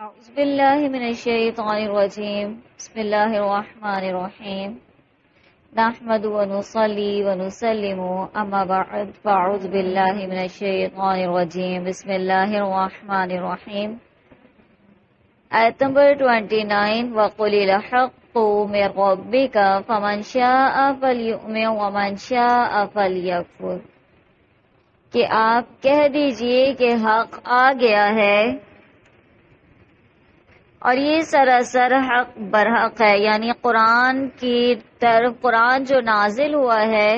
أعوذ بالله من الشيطان الرجيم بسم الله الرحمن الرحيم نحمد ونصلي ونسلم أما بعد فأعوذ بالله من الشيطان الرجيم بسم الله الرحمن الرحيم آیت نمبر 29 وَقُلِ الْحَقُّ مِنْ رَبِّكَ فَمَنْ شَاءَ فَلْيُؤْمِنْ وَمَنْ شَاءَ فَلْيَكْفُرْ کہ آپ کہہ دیجئے کہ حق آ گیا ہے اور یہ سراسر حق برحق ہے، یعنی قرآن کی طرف، قرآن جو نازل ہوا ہے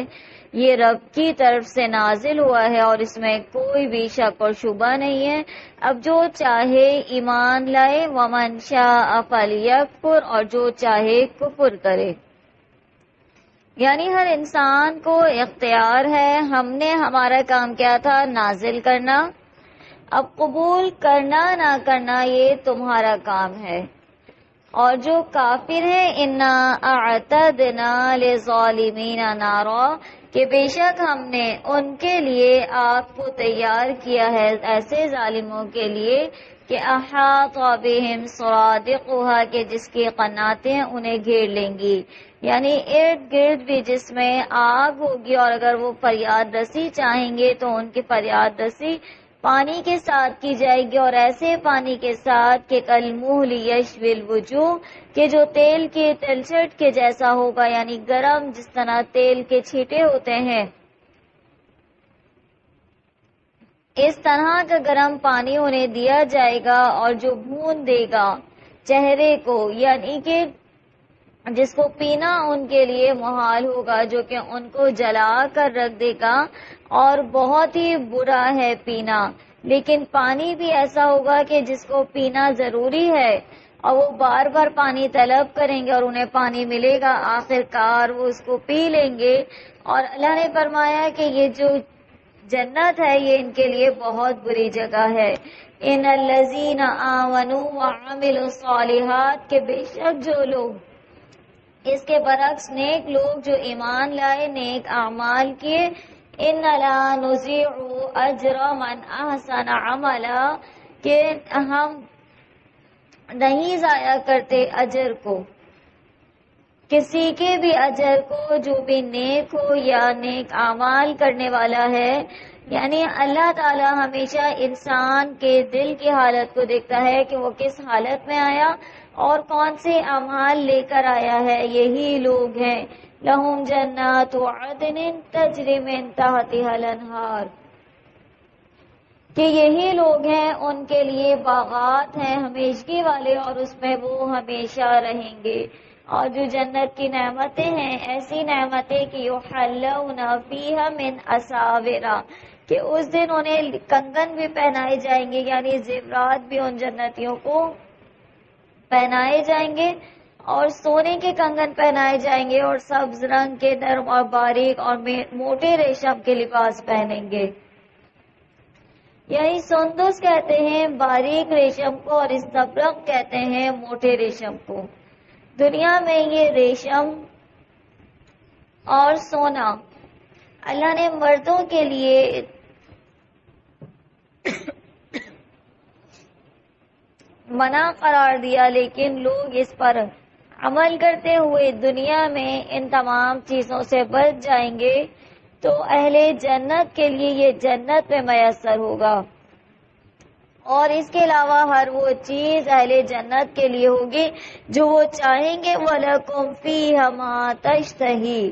یہ رب کی طرف سے نازل ہوا ہے اور اس میں کوئی بھی شک اور شبہ نہیں ہے۔ اب جو چاہے ایمان لائے، ومن شاء فلیکفر، اور جو چاہے کفر کرے، یعنی ہر انسان کو اختیار ہے۔ ہمارا کام کیا تھا؟ نازل کرنا۔ اب قبول کرنا نہ کرنا یہ تمہارا کام ہے۔ اور جو کافر ہیں، انا اعتدنا للظالمین نارا، کہ بے شک ہم نے ان کے لیے آگ کو تیار کیا ہے، ایسے ظالموں کے لیے کہ احاط بہم سرادقها، کہ جس کی قناتیں انہیں گھیر لیں گی، یعنی ارد گرد بھی جس میں آگ ہوگی، اور اگر وہ فریاد رسی چاہیں گے تو ان کی فریاد رسی پانی کے ساتھ کی جائے گی، اور ایسے پانی کے ساتھ کہ کالمہل یشوی الوجوہ، کہ جو تیل کے تلچھٹ کے جیسا ہوگا، یعنی گرم، جس طرح تیل کے چھینٹے ہوتے ہیں اس طرح کا گرم پانی انہیں دیا جائے گا، اور جو بھون دے گا چہرے کو، یعنی کہ جس کو پینا ان کے لیے محال ہوگا، جو کہ ان کو جلا کر رکھ دے گا، اور بہت ہی برا ہے پینا۔ لیکن پانی بھی ایسا ہوگا کہ جس کو پینا ضروری ہے، اور وہ بار بار پانی طلب کریں گے اور انہیں پانی ملے گا، آخر کار وہ اس کو پی لیں گے۔ اور اللہ نے فرمایا کہ یہ جو جنت ہے یہ ان کے لیے بہت بری جگہ ہے۔ ان الذین آمنوا وعملوا الصالحات، کہ بے شک جو لوگ، اس کے برعکس نیک لوگ جو ایمان لائے، نیک اعمال کیے، ان لا نضيع اجر من احسن عملا، کہ ہم نہیں ضائع کرتے اجر کو، کسی کے بھی اجر کو، جو بھی نیک ہو یا نیک اعمال کرنے والا ہے۔ یعنی اللہ تعالی ہمیشہ انسان کے دل کی حالت کو دیکھتا ہے کہ وہ کس حالت میں آیا اور کون سے اعمال لے کر آیا ہے۔ یہی لوگ ہیں لہم جنات عدن تجری من تحتها الانہار، کہ یہی لوگ ہیں ان کے لیے باغات ہیں ہمیشگی والے، اور اس میں وہ ہمیشہ رہیں گے۔ اور جو جنت کی نعمتیں ہیں، ایسی نعمتیں کہ یحلون فیہا من اساور، کہ اس دن انہیں کنگن بھی پہنائے جائیں گے، یعنی زیورات بھی ان جنتیوں کو پہنائے جائیں گے، اور سونے کے کنگن پہنائے جائیں گے، اور سبز رنگ کے نرم اور باریک اور موٹے ریشم کے لباس پہنیں گے۔ یہی سندس کہتے ہیں باریک ریشم کو، اور استبرق کہتے ہیں موٹے ریشم کو۔ دنیا میں یہ ریشم اور سونا اللہ نے مردوں کے لیے منع قرار دیا، لیکن لوگ اس پر عمل کرتے ہوئے دنیا میں ان تمام چیزوں سے بچ جائیں گے تو اہل جنت کے لیے یہ جنت میں میسر ہوگا، اور اس کے علاوہ ہر وہ چیز اہل جنت کے لیے ہوگی جو وہ چاہیں گے۔ وَلَكُمْ فِيهَا مَا تَشْتَهِي،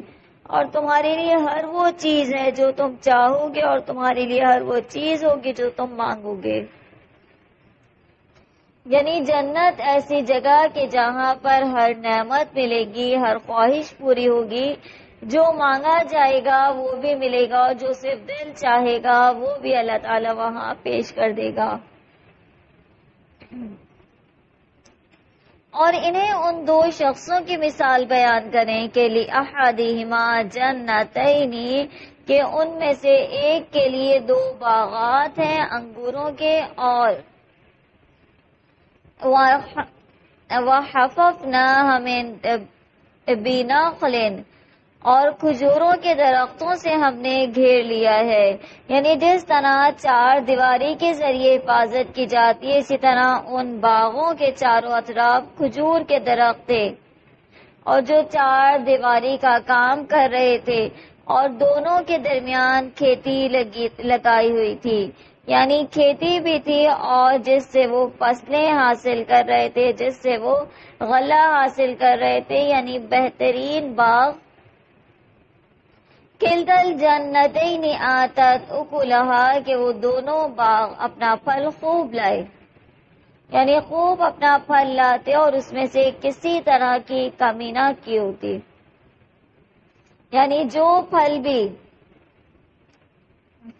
اور تمہارے لیے ہر وہ چیز ہے جو تم چاہو گے، اور تمہارے لیے ہر وہ چیز ہوگی جو تم مانگو گے۔ یعنی جنت ایسی جگہ کہ جہاں پر ہر نعمت ملے گی، ہر خواہش پوری ہوگی، جو مانگا جائے گا وہ بھی ملے گا، اور جو صرف دل چاہے گا وہ بھی اللہ تعالی وہاں پیش کر دے گا۔ اور انہیں ان دو شخصوں کی مثال بیان کریں کہ لِأَحَدِهِمَا جَنَّتَيْنِ، کہ ان میں سے ایک کے لیے دو باغات ہیں انگوروں کے، اور وَحَفَفْنَاهَا مِن بِنَخْلٍ، اور کھجوروں کے درختوں سے ہم نے گھیر لیا ہے. یعنی جس طرح چار دیواری کے ذریعے حفاظت کی جاتی ہے، اسی طرح ان باغوں کے چاروں اطراف کھجور کے درخت تھے اور جو چار دیواری کا کام کر رہے تھے، اور دونوں کے درمیان کھیتی لگائی ہوئی تھی. یعنی کھیتی بھی تھی اور جس سے وہ فصلیں حاصل کر رہے تھے، جس سے وہ غلہ حاصل کر رہے تھے. یعنی بہترین باغ. کلتا الجنتین آتت اکلہا، کہ وہ دونوں باغ اپنا پھل خوب لائے. یعنی خوب اپنا پھل لاتے اور اس میں سے کسی طرح کی کمی نہ کی ہوتی. یعنی جو پھل بھی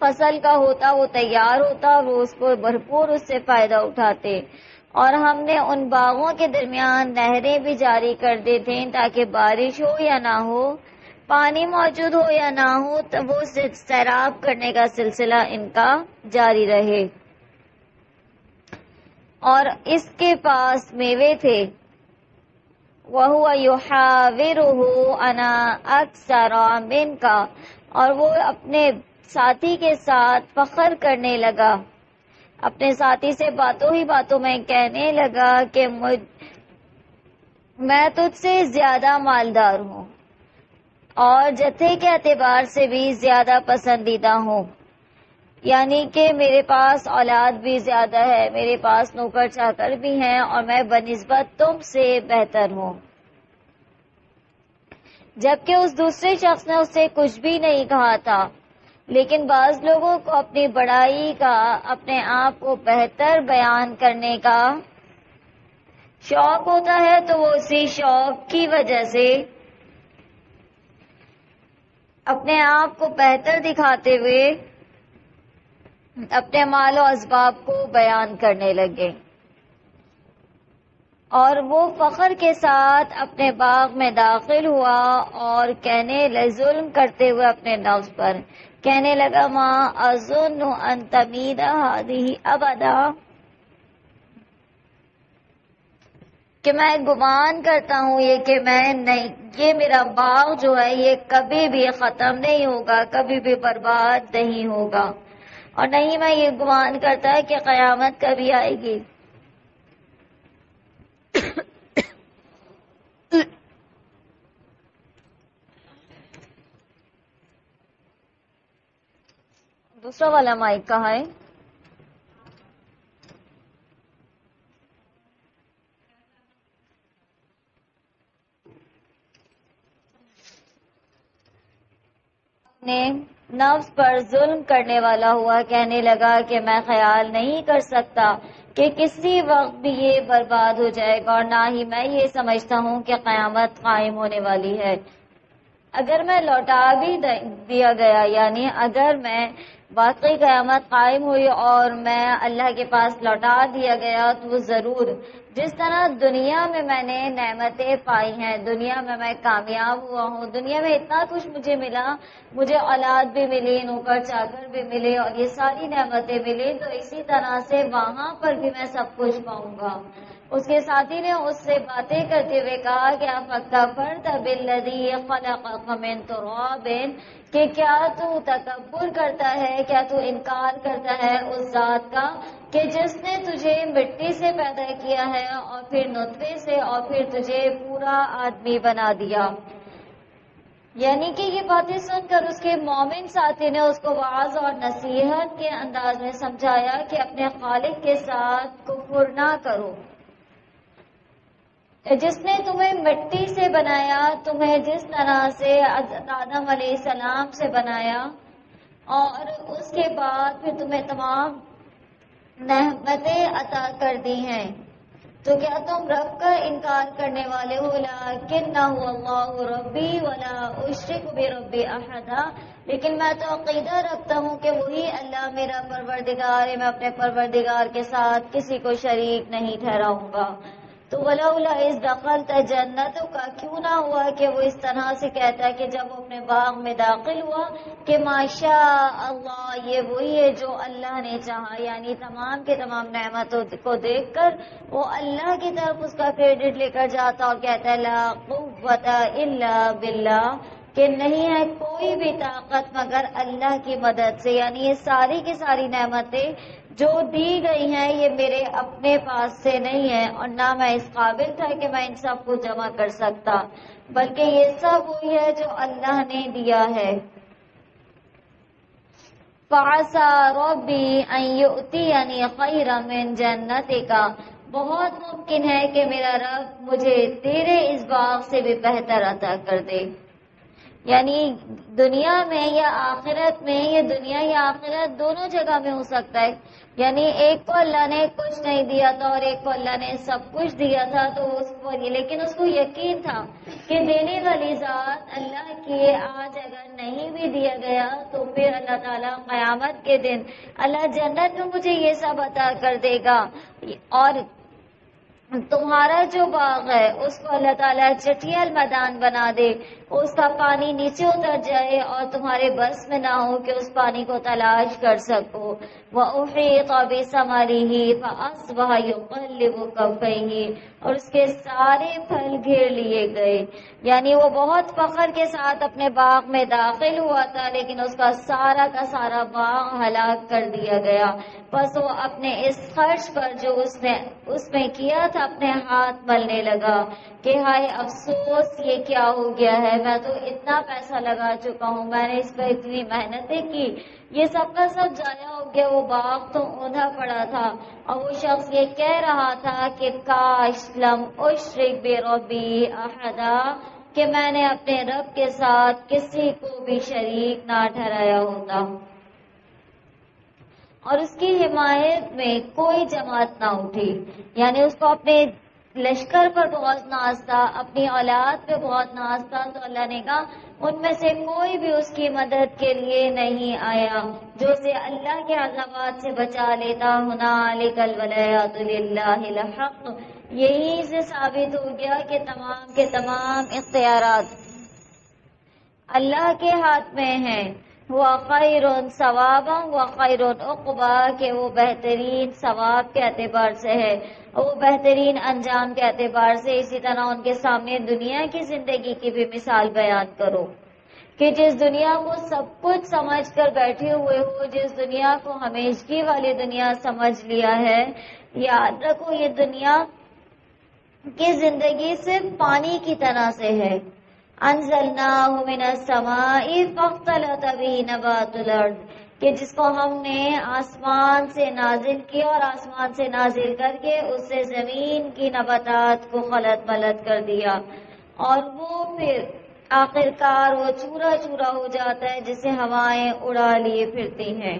فصل کا ہوتا وہ تیار ہوتا، وہ اس کو بھرپور اس سے فائدہ اٹھاتے. اور ہم نے ان باغوں کے درمیان نہریں بھی جاری کر دی تھیں تاکہ بارش ہو یا نہ ہو، پانی موجود ہو یا نہ ہو، تو وہ سیراب کرنے کا سلسلہ ان کا جاری رہے. اور اس کے پاس میوے تھے. وَهُوَ يُحَاوِرُهُ أَنَا أَكْثَرَ مِنْكَ، اور وہ اپنے ساتھی کے ساتھ فخر کرنے لگا. اپنے ساتھی سے باتوں ہی باتوں میں کہنے لگا کہ میں تجھ سے زیادہ مالدار ہوں اور جتھے کے اعتبار سے بھی زیادہ پسندیدہ ہوں. یعنی کہ میرے پاس اولاد بھی زیادہ ہے، میرے پاس نوکر چاکر بھی ہیں، اور میں بنسبت تم سے بہتر ہوں. جبکہ اس دوسرے شخص نے اس سے کچھ بھی نہیں کہا تھا. لیکن بعض لوگوں کو اپنی بڑائی کا، اپنے آپ کو بہتر بیان کرنے کا شوق ہوتا ہے، تو وہ اسی شوق کی وجہ سے اپنے آپ کو بہتر دکھاتے ہوئے اپنے مال و اسباب کو بیان کرنے لگے. اور وہ فخر کے ساتھ اپنے باغ میں داخل ہوا اور ظلم کرتے ہوئے اپنے نفس پر کہنے لگا، ما اظن ان تمید هذه ابدا، کہ میں گمان کرتا ہوں یہ میرا باغ جو ہے یہ کبھی بھی ختم نہیں ہوگا، کبھی بھی برباد نہیں ہوگا، اور نہیں میں یہ گمان کرتا ہے کہ قیامت کبھی آئے گی. دوسرا والا مائک کہاں ہے؟ نے نفس پر ظلم کرنے والا ہوا کہنے لگا کہ میں خیال نہیں کر سکتا کہ کسی وقت بھی یہ برباد ہو جائے گا، اور نہ ہی میں یہ سمجھتا ہوں کہ قیامت قائم ہونے والی ہے. اگر میں لوٹا بھی دیا گیا، یعنی اگر میں واقعی قیامت قائم ہوئی اور میں اللہ کے پاس لوٹا دیا گیا، تو وہ ضرور جس طرح دنیا میں نے نعمتیں پائی ہیں، دنیا میں کامیاب ہوا ہوں، دنیا میں اتنا کچھ مجھے ملا، مجھے اولاد بھی ملی، نوکر چاکر بھی ملے، اور یہ ساری نعمتیں ملی، تو اسی طرح سے وہاں پر بھی میں سب کچھ پاؤں گا. اس کے ساتھی نے اس سے باتیں کرتے ہوئے کہا کہ فَكَفَرْتَ بِالَّذِي خَلَقَكَ مِن تُرَابٍ، کہ کیا تو تکبر کرتا ہے، کیا تو انکار کرتا ہے اس ذات کا کہ جس نے تجھے مٹی سے پیدا کیا ہے اور پھر نطفے سے اور پھر تجھے پورا آدمی بنا دیا. یعنی کہ یہ باتیں سن کر اس کے مومن ساتھی نے اس کو وعظ اور نصیحت کے انداز میں سمجھایا کہ اپنے خالق کے ساتھ کفر نہ کرو. جس نے تمہیں مٹی سے بنایا، تمہیں جس طرح سے آدم علیہ السلام سے بنایا، اور اس کے بعد پھر تمہیں تمام نعمتیں عطا کر دی ہیں، تو کیا تم رب کا انکار کرنے والے ہو؟ لَكِنَّهُ اللَّهُ رَبِّي وَلَا أُشْرِكُ بِرَبِّي أَحَدًا، لیکن میں تو عقیدہ رکھتا ہوں کہ وہی اللہ میرا پروردگار ہے، میں اپنے پروردگار کے ساتھ کسی کو شریک نہیں ٹھہراؤں گا. تو وَلَوْلَا إِذْ دَخَلْتَ جَنَّتَكَ، کا کیوں نہ ہوا کہ وہ اس طرح سے کہتا ہے کہ جب وہ اپنے باغ میں داخل ہوا کہ ماشاء اللہ، یہ وہی ہے جو اللہ نے چاہا. یعنی تمام کے تمام نعمتوں کو دیکھ کر وہ اللہ کی طرف اس کا کریڈٹ لے کر جاتا اور کہتا ہے لا قوت الا باللہ، کہ نہیں ہے کوئی بھی طاقت مگر اللہ کی مدد سے. یعنی یہ ساری کی ساری نعمتیں جو دی گئی ہیں یہ میرے اپنے پاس سے نہیں ہے، اور نہ میں اس قابل تھا کہ میں ان سب کو جمع کر سکتا، بلکہ یہ سب وہی ہے جو اللہ نے دیا ہے. فَعَسَىٰ رَبِّي أَن يُؤْتِيَنِي خَيْرًا مِّن جَنَّتِكَ، بہت ممکن ہے کہ میرا رب مجھے تیرے اس باغ سے بھی بہتر عطا کر دے. یعنی دنیا میں یا آخرت میں، یہ دنیا یا آخرت دونوں جگہ میں ہو سکتا ہے. یعنی ایک کو اللہ نے کچھ نہیں دیا تھا اور ایک کو اللہ نے سب کچھ دیا تھا، تو اس کو لیکن اس کو یقین تھا کہ دینے والی ذات اللہ کی ہے. آج اگر نہیں بھی دیا گیا تو پھر اللہ تعالیٰ قیامت کے دن اللہ جنت میں مجھے یہ سب عطا کر دے گا، اور تمہارا جو باغ ہے اس کو اللہ تعالیٰ چٹیل میدان بنا دے، اس کا پانی نیچے اتر جائے اور تمہارے بس میں نہ ہو کہ اس پانی کو تلاش کر سکو. وَأُحِيطَ بِثَمَرِهِ فَأَصْبَحَ يُقَلِّبُ كَفَّيْهِ، اور اس کے سارے پھل گھیر لیے گئے. یعنی وہ بہت فخر کے ساتھ اپنے باغ میں داخل ہوا تھا، لیکن اس کا سارا باغ ہلاک کر دیا گیا. بس وہ اپنے اس خرچ پر جو اس نے اس میں کیا تھا اپنے ہاتھ ملنے لگا کہ ہائے افسوس یہ کیا ہو گیا ہے، میں تو اتنا پیسہ لگا چکا ہوں، میں نے اس پر اتنی محنتیں کی، یہ سب کا سب ضائع ہو گیا. وہ باغ تو اوندھا پڑا تھا، اور وہ شخص یہ کہہ رہا تھا کہ کاش لم اشرک بربی احدا، کہ میں نے اپنے رب کے ساتھ کسی کو بھی شریک نہ ٹھہرایا ہوتا، اور اس کی حمایت میں کوئی جماعت نہ اٹھی. یعنی اس کو اپنے لشکر پر بہت ناز تھا، اپنی اولاد پہ بہت ناز تھا، تو اللہ نے کہا ان میں سے کوئی بھی اس کی مدد کے لیے نہیں آیا جو اسے اللہ کے عذابات سے بچا لیتا. ہنالک الولایۃ للہ الحق، یہی سے ثابت ہو گیا کہ تمام کے تمام اختیارات اللہ کے ہاتھ میں ہیں. وَخَيْرٌ ثَوَابًا وَخَيْرٌ عُقْبًا، کہ وہ بہترین ثواب کے اعتبار سے ہے، وہ بہترین انجام کے اعتبار سے. اسی طرح ان کے سامنے دنیا کی زندگی کی بھی مثال بیان کرو کہ جس دنیا کو سب کچھ سمجھ کر بیٹھے ہوئے ہو، جس دنیا کو ہمیشگی والی دنیا سمجھ لیا ہے، یاد رکھو یہ دنیا کی زندگی صرف پانی کی طرح سے ہے. انزلناہ من السماء فاختلط به نبات الارض، کہ جس کو ہم نے آسمان سے نازل کیا اور آسمان سے نازل کر کے اس سے زمین کی نباتات کو خلط ملط کر دیا، اور وہ پھر آخرکار وہ چورا چورا ہو جاتا ہے جسے ہوائیں اڑا لیے پھرتی ہیں.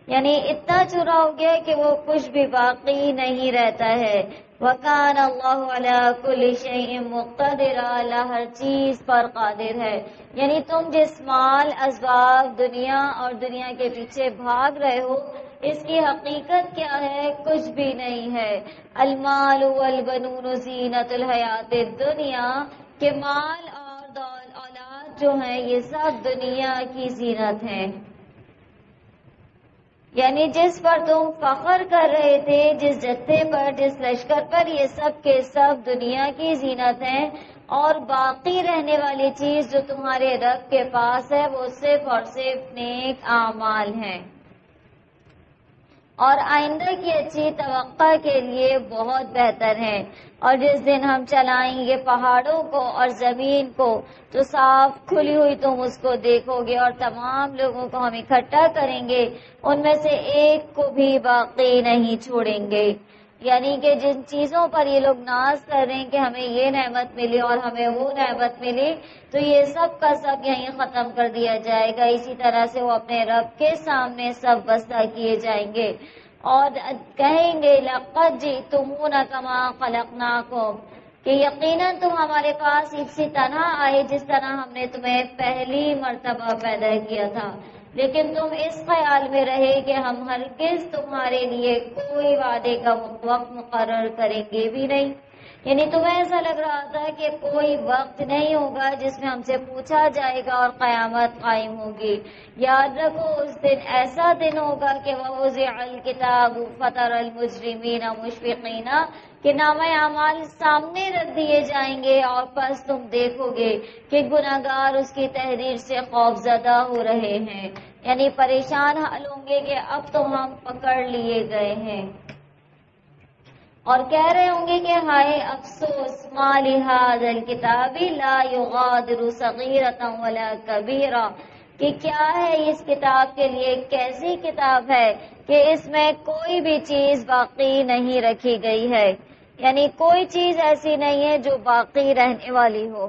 یعنی اتنا چورا ہو گیا کہ وہ کچھ بھی باقی نہیں رہتا ہے. وَكَانَ اللَّهُ عَلَىٰ كُلِّ شَيْءٍ مُقْتَدِرًا، اللہ ہر چیز پر قادر ہے. یعنی تم جس مال اسباب دنیا اور دنیا کے پیچھے بھاگ رہے ہو، اس کی حقیقت کیا ہے؟ کچھ بھی نہیں ہے. المال والبنون زینت الحیات الدنیا، کہ مال اور اولاد جو ہیں یہ سب دنیا کی زینت ہیں. یعنی جس پر تم فخر کر رہے تھے، جس جتھے پر، جس لشکر پر، یہ سب کے سب دنیا کی زینت ہیں، اور باقی رہنے والی چیز جو تمہارے رب کے پاس ہے وہ صرف اور صرف نیک اعمال ہیں، اور آئندہ کی اچھی توقع کے لیے بہت بہتر ہیں. اور جس دن ہم چلائیں گے پہاڑوں کو اور زمین کو تو صاف کھلی ہوئی تم اس کو دیکھو گے، اور تمام لوگوں کو ہم اکٹھا کریں گے، ان میں سے ایک کو بھی باقی نہیں چھوڑیں گے. یعنی کہ جن چیزوں پر یہ لوگ ناز کر رہے ہیں کہ ہمیں یہ نعمت ملی اور ہمیں وہ نعمت ملی، تو یہ سب کا سب یہیں ختم کر دیا جائے گا. اسی طرح سے وہ اپنے رب کے سامنے سب وسطہ کیے جائیں گے اور کہیں گے لَقَدْ جِئْتُمُونَا كَمَا خَلَقْنَاكُمْ، کہ یقیناً تم ہمارے پاس اسی طرح آئے جس طرح ہم نے تمہیں پہلی مرتبہ پیدا کیا تھا، لیکن تم اس خیال میں رہے کہ ہم ہرگز تمہارے لیے کوئی وعدے کا وقت مقرر کریں گے بھی نہیں. یعنی تمہیں ایسا لگ رہا تھا کہ کوئی وقت نہیں ہوگا جس میں ہم سے پوچھا جائے گا اور قیامت قائم ہوگی. یاد رکھو اس دن ایسا دن ہوگا کہ وَوُضِعَ الْكِتَابُ فَتَرَى الْمُجْرِمِينَ مُشْفِقِينَ کہ نامہ اعمال سامنے رکھ دیے جائیں گے اور پس تم دیکھو گے کہ گناہگار اس کی تحریر سے خوف زدہ ہو رہے ہیں، یعنی پریشان حال ہوں گے کہ اب تو ہم پکڑ لیے گئے ہیں، اور کہہ رہے ہوں گے کہ ہائے افسوس ما لہذا الکتاب لا یغادر صغیرۃ ولا کبیرہ، کہ کیا ہے اس کتاب کے لیے، کیسی کتاب ہے کہ اس میں کوئی بھی چیز باقی نہیں رکھی گئی ہے، یعنی کوئی چیز ایسی نہیں ہے جو باقی رہنے والی ہو.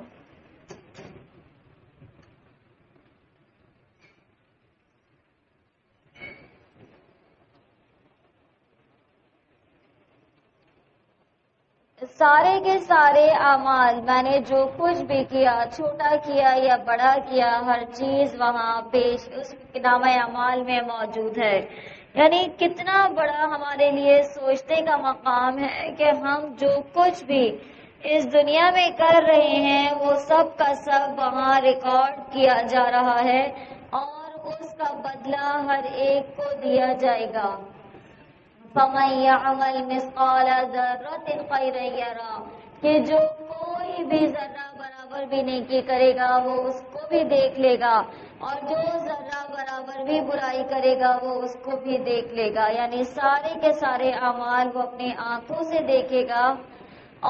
سارے کے سارے اعمال میں نے جو کچھ بھی کیا، چھوٹا کیا یا بڑا کیا، ہر چیز وہاں پیش اس نامہ اعمال میں موجود ہے. یعنی کتنا بڑا ہمارے لیے سوچنے کا مقام ہے کہ ہم جو کچھ بھی اس دنیا میں کر رہے ہیں وہ سب کا سب وہاں ریکارڈ کیا جا رہا ہے اور اس کا بدلہ ہر ایک کو دیا جائے گا. فَمَن يَعْمَلْ مِثْقَالَ ذَرَّةٍ خَيْرًا يَرَهُ کہ جو کوئی بھی ذرہ برابر بھی نیکی کرے گا وہ اس کو بھی دیکھ لے گا، اور جو ذرہ برابر بھی برائی کرے گا وہ اس کو بھی دیکھ لے گا. یعنی سارے کے سارے اعمال وہ اپنی آنکھوں سے دیکھے گا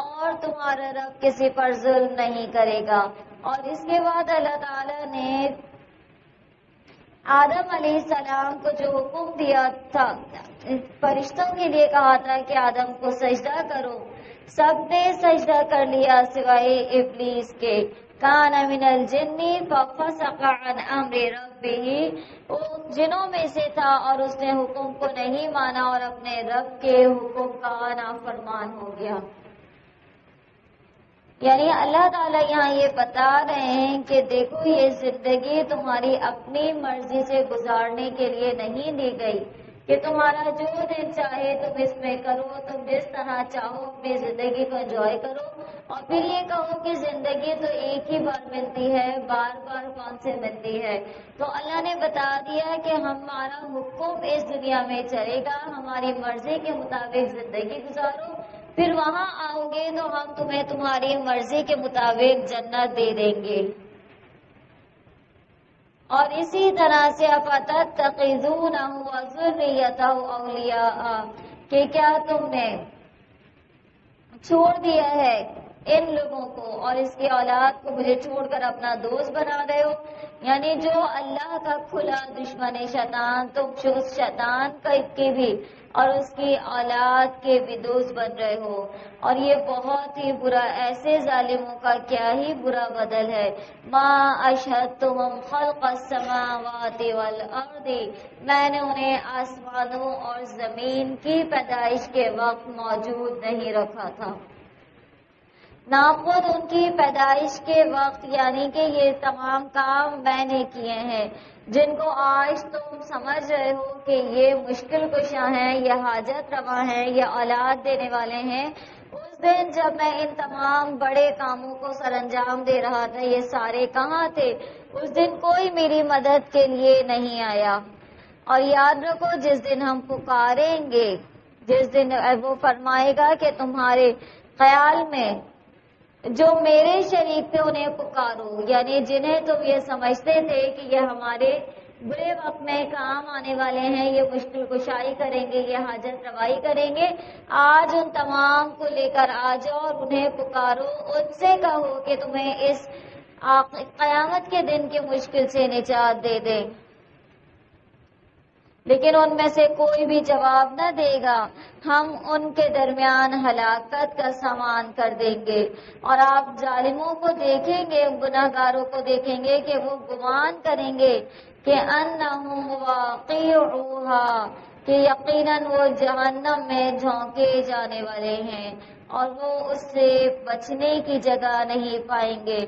اور تمہارا رب کسی پر ظلم نہیں کرے گا. اور اس کے بعد اللہ تعالیٰ نے آدم علیہ السلام کو جو حکم دیا تھا، فرشتوں کے لیے کہا تھا کہ آدم کو سجدہ کرو، سب نے سجدہ کر لیا سوائے ابلیس کے. کان من الجن ففسق عن امر ربہ، وہ جنوں میں سے تھا اور اس نے حکم کو نہیں مانا اور اپنے رب کے حکم کا نافرمان ہو گیا. یعنی اللہ تعالیٰ یہاں یہ بتا رہے ہیں کہ دیکھو یہ زندگی تمہاری اپنی مرضی سے گزارنے کے لیے نہیں دی گئی کہ تمہارا جو دن چاہے تم اس میں کرو، تم جس طرح چاہو اپنی زندگی کو انجوائے کرو، اور پھر یہ کہو کہ زندگی تو ایک ہی بار ملتی ہے، بار بار کون سے ملتی ہے. تو اللہ نے بتا دیا کہ ہمارا حکم اس دنیا میں چلے گا، ہماری مرضی کے مطابق زندگی گزارو، پھر وہاں آؤ گے تو ہم تمہیں تمہاری مرضی کے مطابق جنت دے دیں گے. اور اسی طرح سے افتتخذونہ وذریتہ اولیاء کہ کیا تم نے چھوڑ دیا ہے ان لوگوں کو اور اس کی اولاد کو مجھے چھوڑ کر اپنا دوست بنا رہے ہو. یعنی جو اللہ کا کھلا دشمن شیطان، تم اس شیطان کی بھی اور اس کی اولاد کے بھی دوست بن رہے ہو، اور یہ بہت ہی برا، ایسے ظالموں کا کیا ہی برا بدل ہے. ما اشہدتہم خلق السماوات والارض میں نے انہیں آسمانوں اور زمین کی پیدائش کے وقت موجود نہیں رکھا تھا، نہ خود ان کی پیدائش کے وقت. یعنی کہ یہ تمام کام میں نے کیے ہیں جن کو آج تم سمجھ رہے ہو کہ یہ مشکل کشاں ہیں، یہ حاجت روا ہیں، یہ اولاد دینے والے ہیں. اس دن جب میں ان تمام بڑے کاموں کو سر انجام دے رہا تھا یہ سارے کہاں تھے؟ اس دن کوئی میری مدد کے لیے نہیں آیا. اور یاد رکھو جس دن ہم پکاریں گے، جس دن وہ فرمائے گا کہ تمہارے خیال میں جو میرے شریک تھے انہیں پکارو، یعنی جنہیں تم یہ سمجھتے تھے کہ یہ ہمارے برے وقت میں کام آنے والے ہیں، یہ مشکل کشائی کریں گے، یہ حاجت روائی کریں گے، آج ان تمام کو لے کر آ جاؤ اور انہیں پکارو. ان سے کہو کہ تمہیں اس قیامت کے دن کے مشکل سے نجات دے دیں. لیکن ان میں سے کوئی بھی جواب نہ دے گا. ہم ان کے درمیان ہلاکت کا سامان کر دیں گے. اور آپ ظالموں کو دیکھیں گے، گناہگاروں کو دیکھیں گے کہ وہ گمان کریں گے کہ انہم واقعوہا کہ یقیناً وہ جہنم میں جھونکے جانے والے ہیں اور وہ اس سے بچنے کی جگہ نہیں پائیں گے.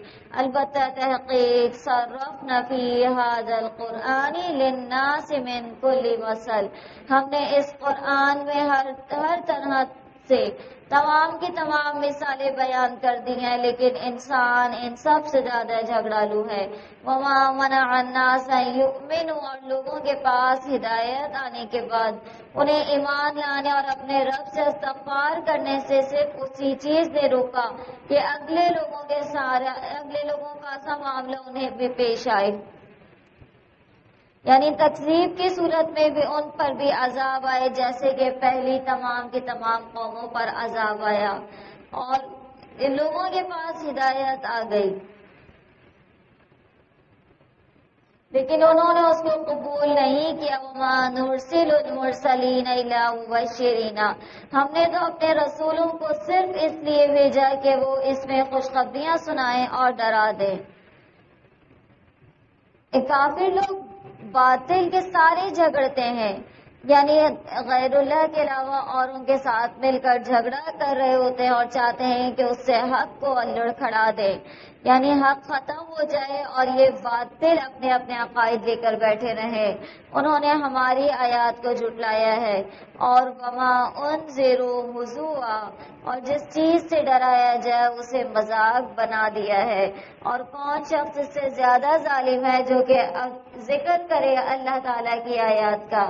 البتہ تحقیق صرفنا فی ھذا القرآن للناس من کل مثل، ہم نے اس قرآن میں ہر طرح سے تمام کی تمام مثالیں بیان کر دی ہیں، لیکن انسان ان سب سے زیادہ جھگڑالو ہے۔ وما منع الناس ان یؤمنوا، اور لوگوں کے پاس ہدایت آنے کے بعد انہیں ایمان لانے اور اپنے رب سے استغفار کرنے سے صرف اسی چیز نے روکا کہ اگلے لوگوں کا سا معاملہ انہیں بھی پیش آئے، یعنی تکذیب کی صورت میں بھی ان پر بھی عذاب آئے، جیسے کہ پہلی تمام کی تمام قوموں پر عذاب آیا اور ان لوگوں کے پاس ہدایت آ گئی، لیکن انہوں نے اس کو قبول نہیں کیا۔ وما نرسل المرسلین الا مبشرین، ہم نے تو اپنے رسولوں کو صرف اس لیے بھیجا کہ وہ اس میں خوشخبریاں سنائیں اور ڈرا دیں۔ کافر لوگ باطل کے سارے جھگڑتے ہیں، یعنی غیر اللہ کے علاوہ اور ان کے ساتھ مل کر جھگڑا کر رہے ہوتے ہیں اور چاہتے ہیں کہ اس سے حق کو لڑکھڑا دے، یعنی حق ختم ہو جائے اور یہ باطل اپنے اپنے عقائد لے کر بیٹھے رہے۔ انہوں نے ہماری آیات کو جھٹلایا ہے اور وما انذروا ہزوا، اور جس چیز سے ڈرایا جائے اسے مذاق بنا دیا ہے۔ اور کون شخص اس سے زیادہ ظالم ہے جو کہ ذکر کرے اللہ تعالیٰ کی آیات کا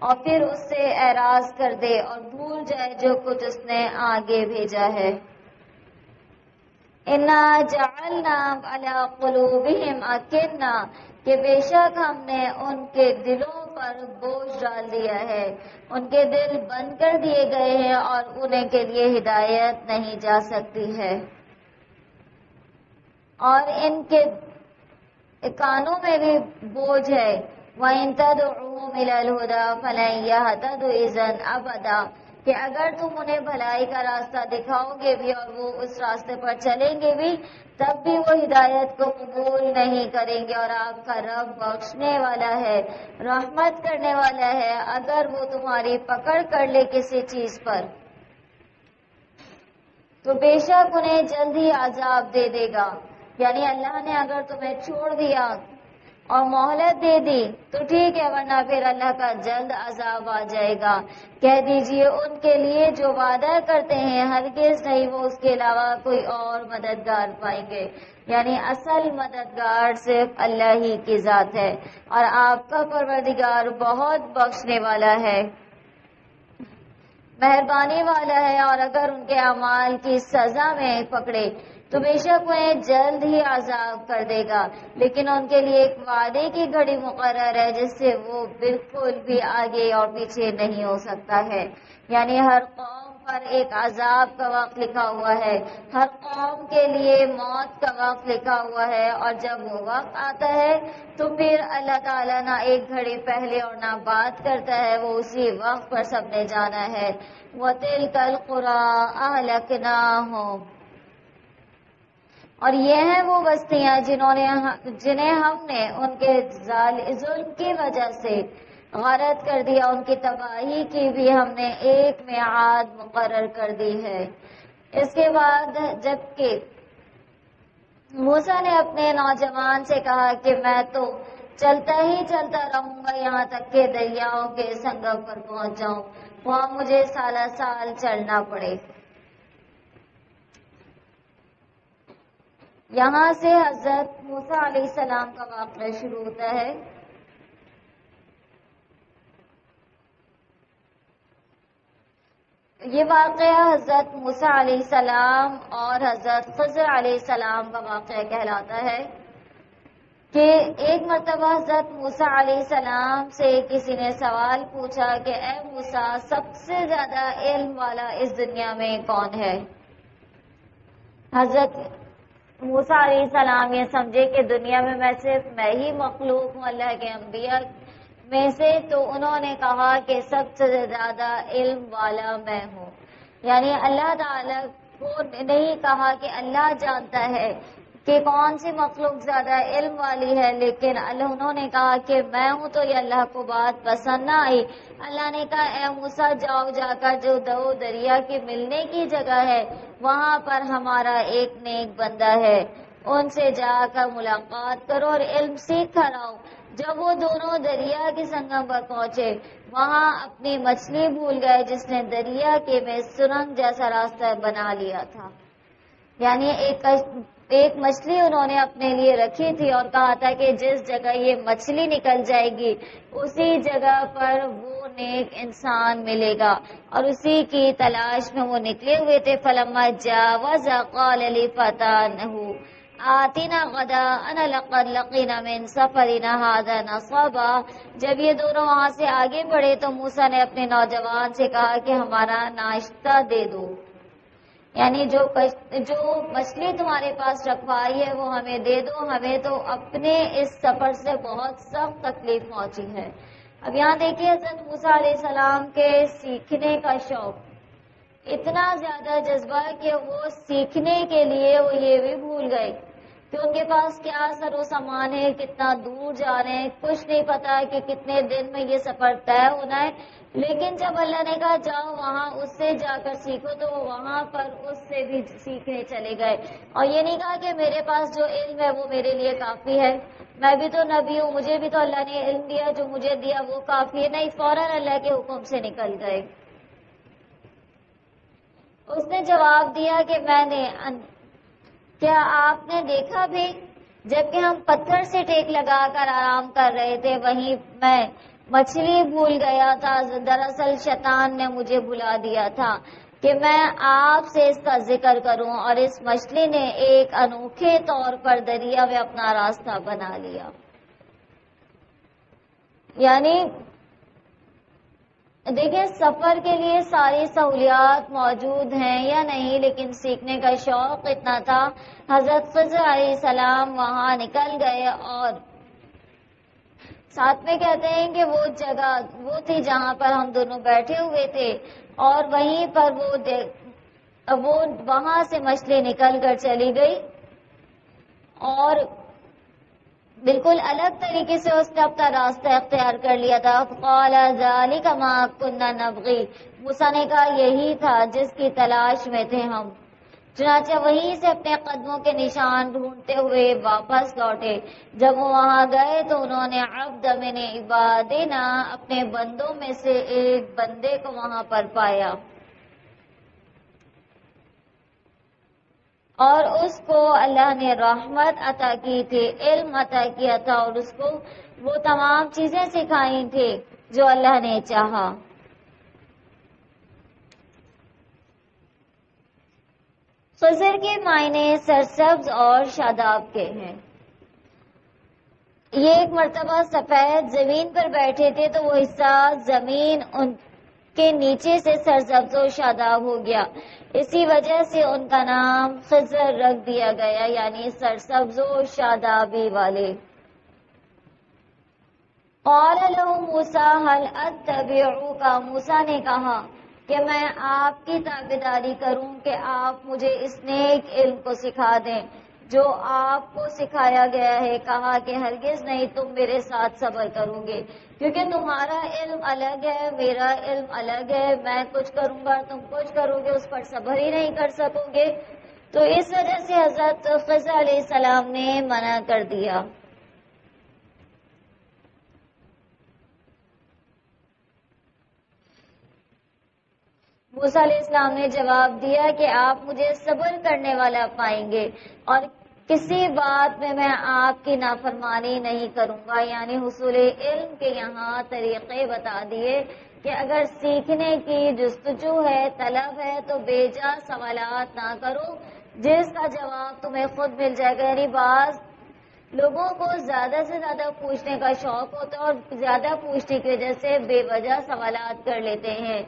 اور پھر اس سے اعراض کر دے اور بھول جائے جو کچھ اس نے آگے بھیجا ہے۔ انا جعلنا علی قلوبہم اکنہ، کہ بے شک ہم نے ان کے دلوں پر بوجھ ڈال دیا ہے، ان کے دل بند کر دیے گئے ہیں اور انہیں کے لیے ہدایت نہیں جا سکتی ہے، اور ان کے کانوں میں بھی بوجھ ہے۔ وَإِن تَدْعُوهُمْ إِلَى الْهُدَى فَلَن يَهْتَدُوا إِذًا أَبَدًا، کہ اگر تم انہیں بھلائی کا راستہ دکھاؤ گے بھی اور وہ اس راستے پر چلیں گے بھی، تب بھی وہ ہدایت کو قبول نہیں کریں گے۔ اور آپ کا رب بخشنے والا ہے، رحمت کرنے والا ہے، اگر وہ تمہاری پکڑ کر لے کسی چیز پر تو بے شک انہیں جلد ہی عذاب دے دے گا، یعنی اللہ نے اگر تمہیں چھوڑ دیا اور مہلت دے دی تو ٹھیک ہے، ورنہ پھر اللہ کا جلد عذاب آ جائے گا۔ کہہ دیجئے ان کے لیے جو وعدہ کرتے ہیں ہرگز نہیں وہ اس کے علاوہ کوئی اور مددگار پائیں گے، یعنی اصل مددگار صرف اللہ ہی کی ذات ہے، اور آپ کا پروردگار بہت بخشنے والا ہے، مہربانی والا ہے۔ اور اگر ان کے اعمال کی سزا میں پکڑے تو بے شک انہیں جلد ہی عذاب کر دے گا، لیکن ان کے لیے ایک وعدے کی گھڑی مقرر ہے جس سے وہ بالکل بھی آگے اور پیچھے نہیں ہو سکتا ہے، یعنی ہر قوم پر ایک عذاب کا وقت لکھا ہوا ہے، ہر قوم کے لیے موت کا وقت لکھا ہوا ہے، اور جب وہ وقت آتا ہے تو پھر اللہ تعالیٰ نہ ایک گھڑی پہلے اور نہ بات کرتا ہے، وہ اسی وقت پر سب نے جانا ہے۔ وَتِلْكَ الْقُرَىٰ أَهْلَكْنَاهُمْ، اور یہ ہیں وہ بستیاں جنہیں ہم نے ان کے ظلم کی وجہ سے غارت کر دیا، ان کی تباہی کی بھی ہم نے ایک میعاد مقرر کر دی ہے۔ اس کے بعد جبکہ موسیٰ نے اپنے نوجوان سے کہا کہ میں تو چلتا ہی چلتا رہوں گا یہاں تک کہ دریاؤں کے سنگم پر پہنچ جاؤں، وہاں مجھے سالہ سال چلنا پڑے۔ یہاں سے حضرت موسیٰ علیہ السلام کا واقعہ شروع ہوتا ہے۔ یہ واقعہ حضرت موسیٰ علیہ السلام اور حضرت خضر علیہ السلام کا واقعہ کہلاتا ہے کہ ایک مرتبہ حضرت موسیٰ علیہ السلام سے کسی نے سوال پوچھا کہ اے موسیٰ، سب سے زیادہ علم والا اس دنیا میں کون ہے؟ حضرت موسیٰ علیہ السلام یہ سمجھے کہ دنیا میں صرف میں ہی مخلوق ہوں اللہ کے انبیاء میں سے، تو انہوں نے کہا کہ سب سے زیادہ علم والا میں ہوں، یعنی اللہ تعالیٰ کو نہیں کہا کہ اللہ جانتا ہے کہ کون سی مخلوق زیادہ علم والی ہے، لیکن انہوں نے کہا کہ میں ہوں، تو یہ اللہ کو بات پسند نہ آئی۔ اللہ نے کہا اے موسیٰ جاؤ، جا کر جو دو دریا کے ملنے کی جگہ ہے وہاں پر ہمارا ایک نیک بندہ ہے، ان سے جا کر ملاقات کرو اور علم سیکھ کر آؤ۔ جب وہ دونوں دریا کے سنگم پر پہنچے وہاں اپنی مچھلی بھول گئے جس نے دریا کے میں سرنگ جیسا راستہ بنا لیا تھا. یعنی ایک مچھلی انہوں نے اپنے لیے رکھی تھی اور کہا تھا کہ جس جگہ یہ مچھلی نکل جائے گی اسی جگہ پر وہ نیک انسان ملے گا، اور اسی کی تلاش میں وہ نکلے ہوئے تھے. فلما جاوز قال لفتاه آتنا غداءنا لقد لقينا من سفرنا هذا نصبا. جب یہ دونوں وہاں سے آگے بڑھے تو موسیٰ نے اپنے نوجوان سے کہا کہ ہمارا ناشتہ دے دو، یعنی جو مچھلی تمہارے پاس رکھوائی ہے وہ ہمیں دے دو، ہمیں تو اپنے اس سفر سے بہت سخت تکلیف پہنچی ہے. اب یہاں دیکھیے حضرت موسیٰ علیہ السلام کے سیکھنے کا شوق اتنا زیادہ جذبہ کہ وہ سیکھنے کے لیے وہ یہ بھی بھول گئے کہ ان کے پاس کیا سر و سامان ہے، کتنا دور جا رہے ہیں، کچھ نہیں پتا کہ کتنے دن میں یہ سفر طے ہونا ہے. لیکن جب اللہ نے کہا جاؤ وہاں اس سے جا کر سیکھو تو وہ وہاں پر اس سے بھی سیکھنے چلے گئے. اور یہ نہیں کہا کہ میرے پاس جو علم ہے وہ میرے لیے کافی ہے، میں بھی تو نبی ہوں، مجھے بھی تو اللہ نے علم دیا، جو مجھے دیا وہ کافی ہے. نہیں، فوراً اللہ کے حکم سے نکل گئے. اس نے جواب دیا کہ کیا آپ نے دیکھا بھی جبکہ ہم پتھر سے ٹیک لگا کر آرام کر رہے تھے وہیں میں مچھلی بھول گیا تھا. دراصل شیطان نے مجھے بلا دیا تھا کہ میں آپ سے اس کا ذکر کروں، اور اس مچھلی نے ایک انوکھے طور پر دریا میں اپنا راستہ بنا لیا. یعنی دیکھیں سفر کے لیے ساری سہولیات موجود ہیں یا نہیں، لیکن سیکھنے کا شوق اتنا تھا. حضرت خضر علیہ السلام وہاں نکل گئے اور ساتھ میں کہتے ہیں کہ وہ جگہ وہ تھی جہاں پر ہم دونوں بیٹھے ہوئے تھے، اور وہیں پر وہ وہاں سے مچھلی نکل کر چلی گئی اور بالکل الگ طریقے سے اس نے اپنا راستہ اختیار کر لیا تھا. قال ذلك ما كنا نبغي. موسیٰ نے کہا یہی تھا جس کی تلاش میں تھے ہم. چنانچہ وہیں سے اپنے قدموں کے نشان ڈھونڈتے ہوئے واپس لوٹے. جب وہ وہاں گئے تو انہوں نے عبد من عبادنا اپنے بندوں میں سے ایک بندے کو وہاں پر پایا اور اس کو اللہ نے رحمت عطا کی تھی، علم عطا کیا تھا، اور اس کو وہ تمام چیزیں سکھائی تھی جو اللہ نے چاہا. خضر کے معنی سرسبز اور شاداب کے ہیں. یہ ایک مرتبہ سفید زمین پر بیٹھے تھے تو وہ حصہ زمین ان کے نیچے سے سرسبز و شاداب ہو گیا، اسی وجہ سے ان کا نام خضر رکھ دیا گیا، یعنی سرسبز و شادابی والے. قال له موسیٰ هل اتبعوک. موسیٰ نے کہا کہ میں آپ کی تابعداری کروں کہ آپ مجھے اس نیک علم کو سکھا دیں جو آپ کو سکھایا گیا ہے. کہا کہ ہرگز نہیں، تم میرے ساتھ صبر کرو گے، کیونکہ تمہارا علم الگ ہے، میرا علم الگ ہے. میں کچھ کروں گا، تم کچھ کرو گے، اس پر صبر ہی نہیں کر سکو گے. تو اس وجہ سے حضرت خضر علیہ السلام نے منع کر دیا. موسیٰ علیہ السلام نے جواب دیا کہ آپ مجھے صبر کرنے والا پائیں گے اور کسی بات میں آپ کی نافرمانی نہیں کروں گا. یعنی حصول علم کے یہاں طریقے بتا دیے کہ اگر سیکھنے کی جستجو ہے، طلب ہے، تو بے جا سوالات نہ کرو جس کا جواب تمہیں خود مل جائے گا. یعنی بعض لوگوں کو زیادہ سے زیادہ پوچھنے کا شوق ہوتا ہے اور زیادہ پوچھنے کی وجہ سے بے وجہ سوالات کر لیتے ہیں.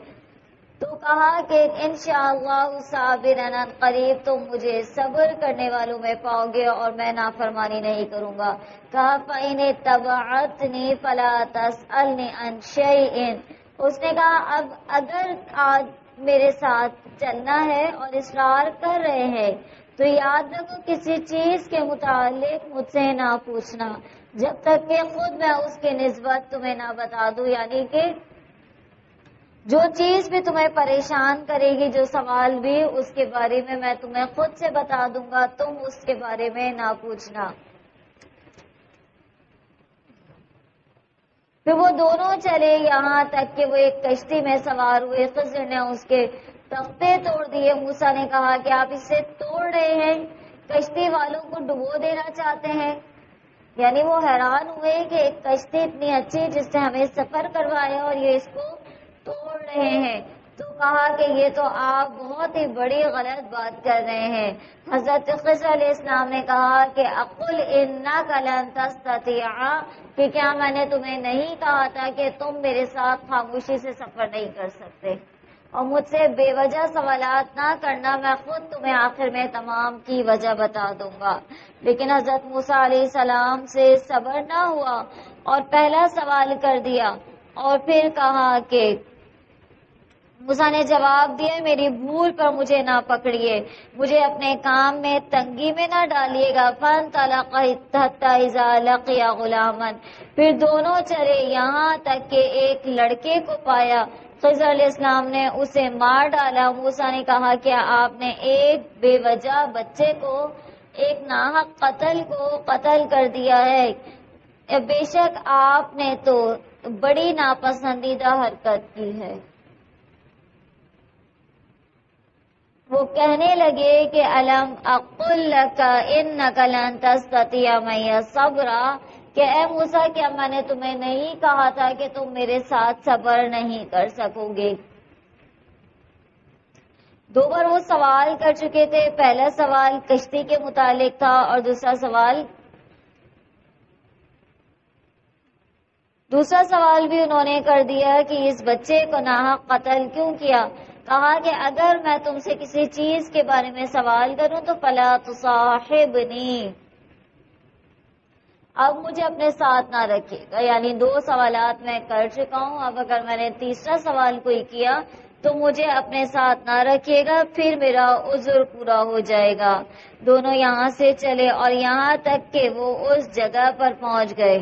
تو کہا کہ انشاءاللہ صابرن قریب تم مجھے صبر کرنے والوں میں پاؤ گے اور میں نافرمانی نہیں کروں گا. کہا فَإِنِ اتَّبَعْتَنِي فَلَا تَسْأَلْنِي عَنْ شَيْءٍ. اس نے کہا اب اگر آج میرے ساتھ چلنا ہے اور اصرار کر رہے ہیں تو یاد رکھو کسی چیز کے متعلق مجھ سے نہ پوچھنا جب تک کہ خود میں اس کی نسبت تمہیں نہ بتا دوں. یعنی کہ جو چیز بھی تمہیں پریشان کرے گی، جو سوال بھی، اس کے بارے میں تمہیں خود سے بتا دوں گا، تم اس کے بارے میں نہ پوچھنا. پھر وہ دونوں چلے یہاں تک کہ وہ ایک کشتی میں سوار ہوئے. خضر نے اس کے تختے توڑ دیے. موسیٰ نے کہا کہ آپ اسے توڑ رہے ہیں, کشتی والوں کو ڈبو دینا چاہتے ہیں. یعنی وہ حیران ہوئے کہ ایک کشتی اتنی اچھی جس نے ہمیں سفر کروایا اور یہ اس کو توڑ رہے ہیں. تو کہا کہ یہ تو آپ بہت ہی بڑی غلط بات کر رہے ہیں. حضرت خضر علیہ السلام نے کہا کہ اقل انک لن تستطیع, کہ کیا میں نے تمہیں نہیں کہا تھا کہ تم میرے ساتھ خاموشی سے سفر نہیں کر سکتے, اور مجھ سے بے وجہ سوالات نہ کرنا, میں خود تمہیں آخر میں تمام کی وجہ بتا دوں گا. لیکن حضرت موسیٰ علیہ السلام سے صبر نہ ہوا اور پہلا سوال کر دیا, اور پھر کہا کہ موسیٰ نے جواب دیا, میری بھول پر مجھے نہ پکڑیے, مجھے اپنے کام میں تنگی میں نہ ڈالیے گا. فانطلقا حتی اذا لقیا غلاما, پھر دونوں چلے یہاں تک کہ ایک لڑکے کو پایا. خضر علیہ السلام نے اسے مار ڈالا. موسیٰ نے کہا کہ آپ نے ایک بے وجہ بچے کو, ایک ناحق قتل کو قتل کر دیا ہے. بے شک آپ نے تو بڑی ناپسندیدہ حرکت کی ہے. وہ کہنے لگے کہ الم اقل لک انک لن تستطیع معی صبرا, کہ اے موسیٰ کیا میں نے تمہیں نہیں کہا تھا کہ تم میرے ساتھ صبر نہیں کر سکو گے. دو بار وہ سوال کر چکے تھے. پہلا سوال کشتی کے متعلق تھا اور دوسرا سوال بھی انہوں نے کر دیا کہ اس بچے کو ناحق قتل کیوں کیا. کہا کہ اگر میں تم سے کسی چیز کے بارے میں سوال کروں تو فلا تصاحبنی, اب مجھے اپنے ساتھ نہ رکھے گا. یعنی دو سوالات میں کر چکا ہوں, اب اگر میں نے تیسرا سوال کوئی کیا تو مجھے اپنے ساتھ نہ رکھے گا, پھر میرا عذر پورا ہو جائے گا. دونوں یہاں سے چلے اور یہاں تک کہ وہ اس جگہ پر پہنچ گئے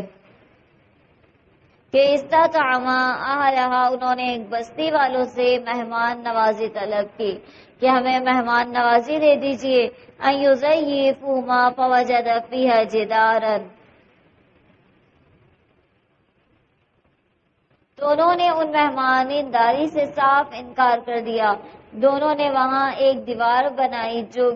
کہ استطعما اہلہا, انہوں نے ایک بستی والوں سے مہمان نوازی طلب کی کہ ہمیں مہمان نوازی دے دیجئے. ان یضیفوہما فوجد فیہا جدارا, دونوں نے ان مہمانداری سے صاف انکار کر دیا. دونوں نے وہاں ایک دیوار بنائی جو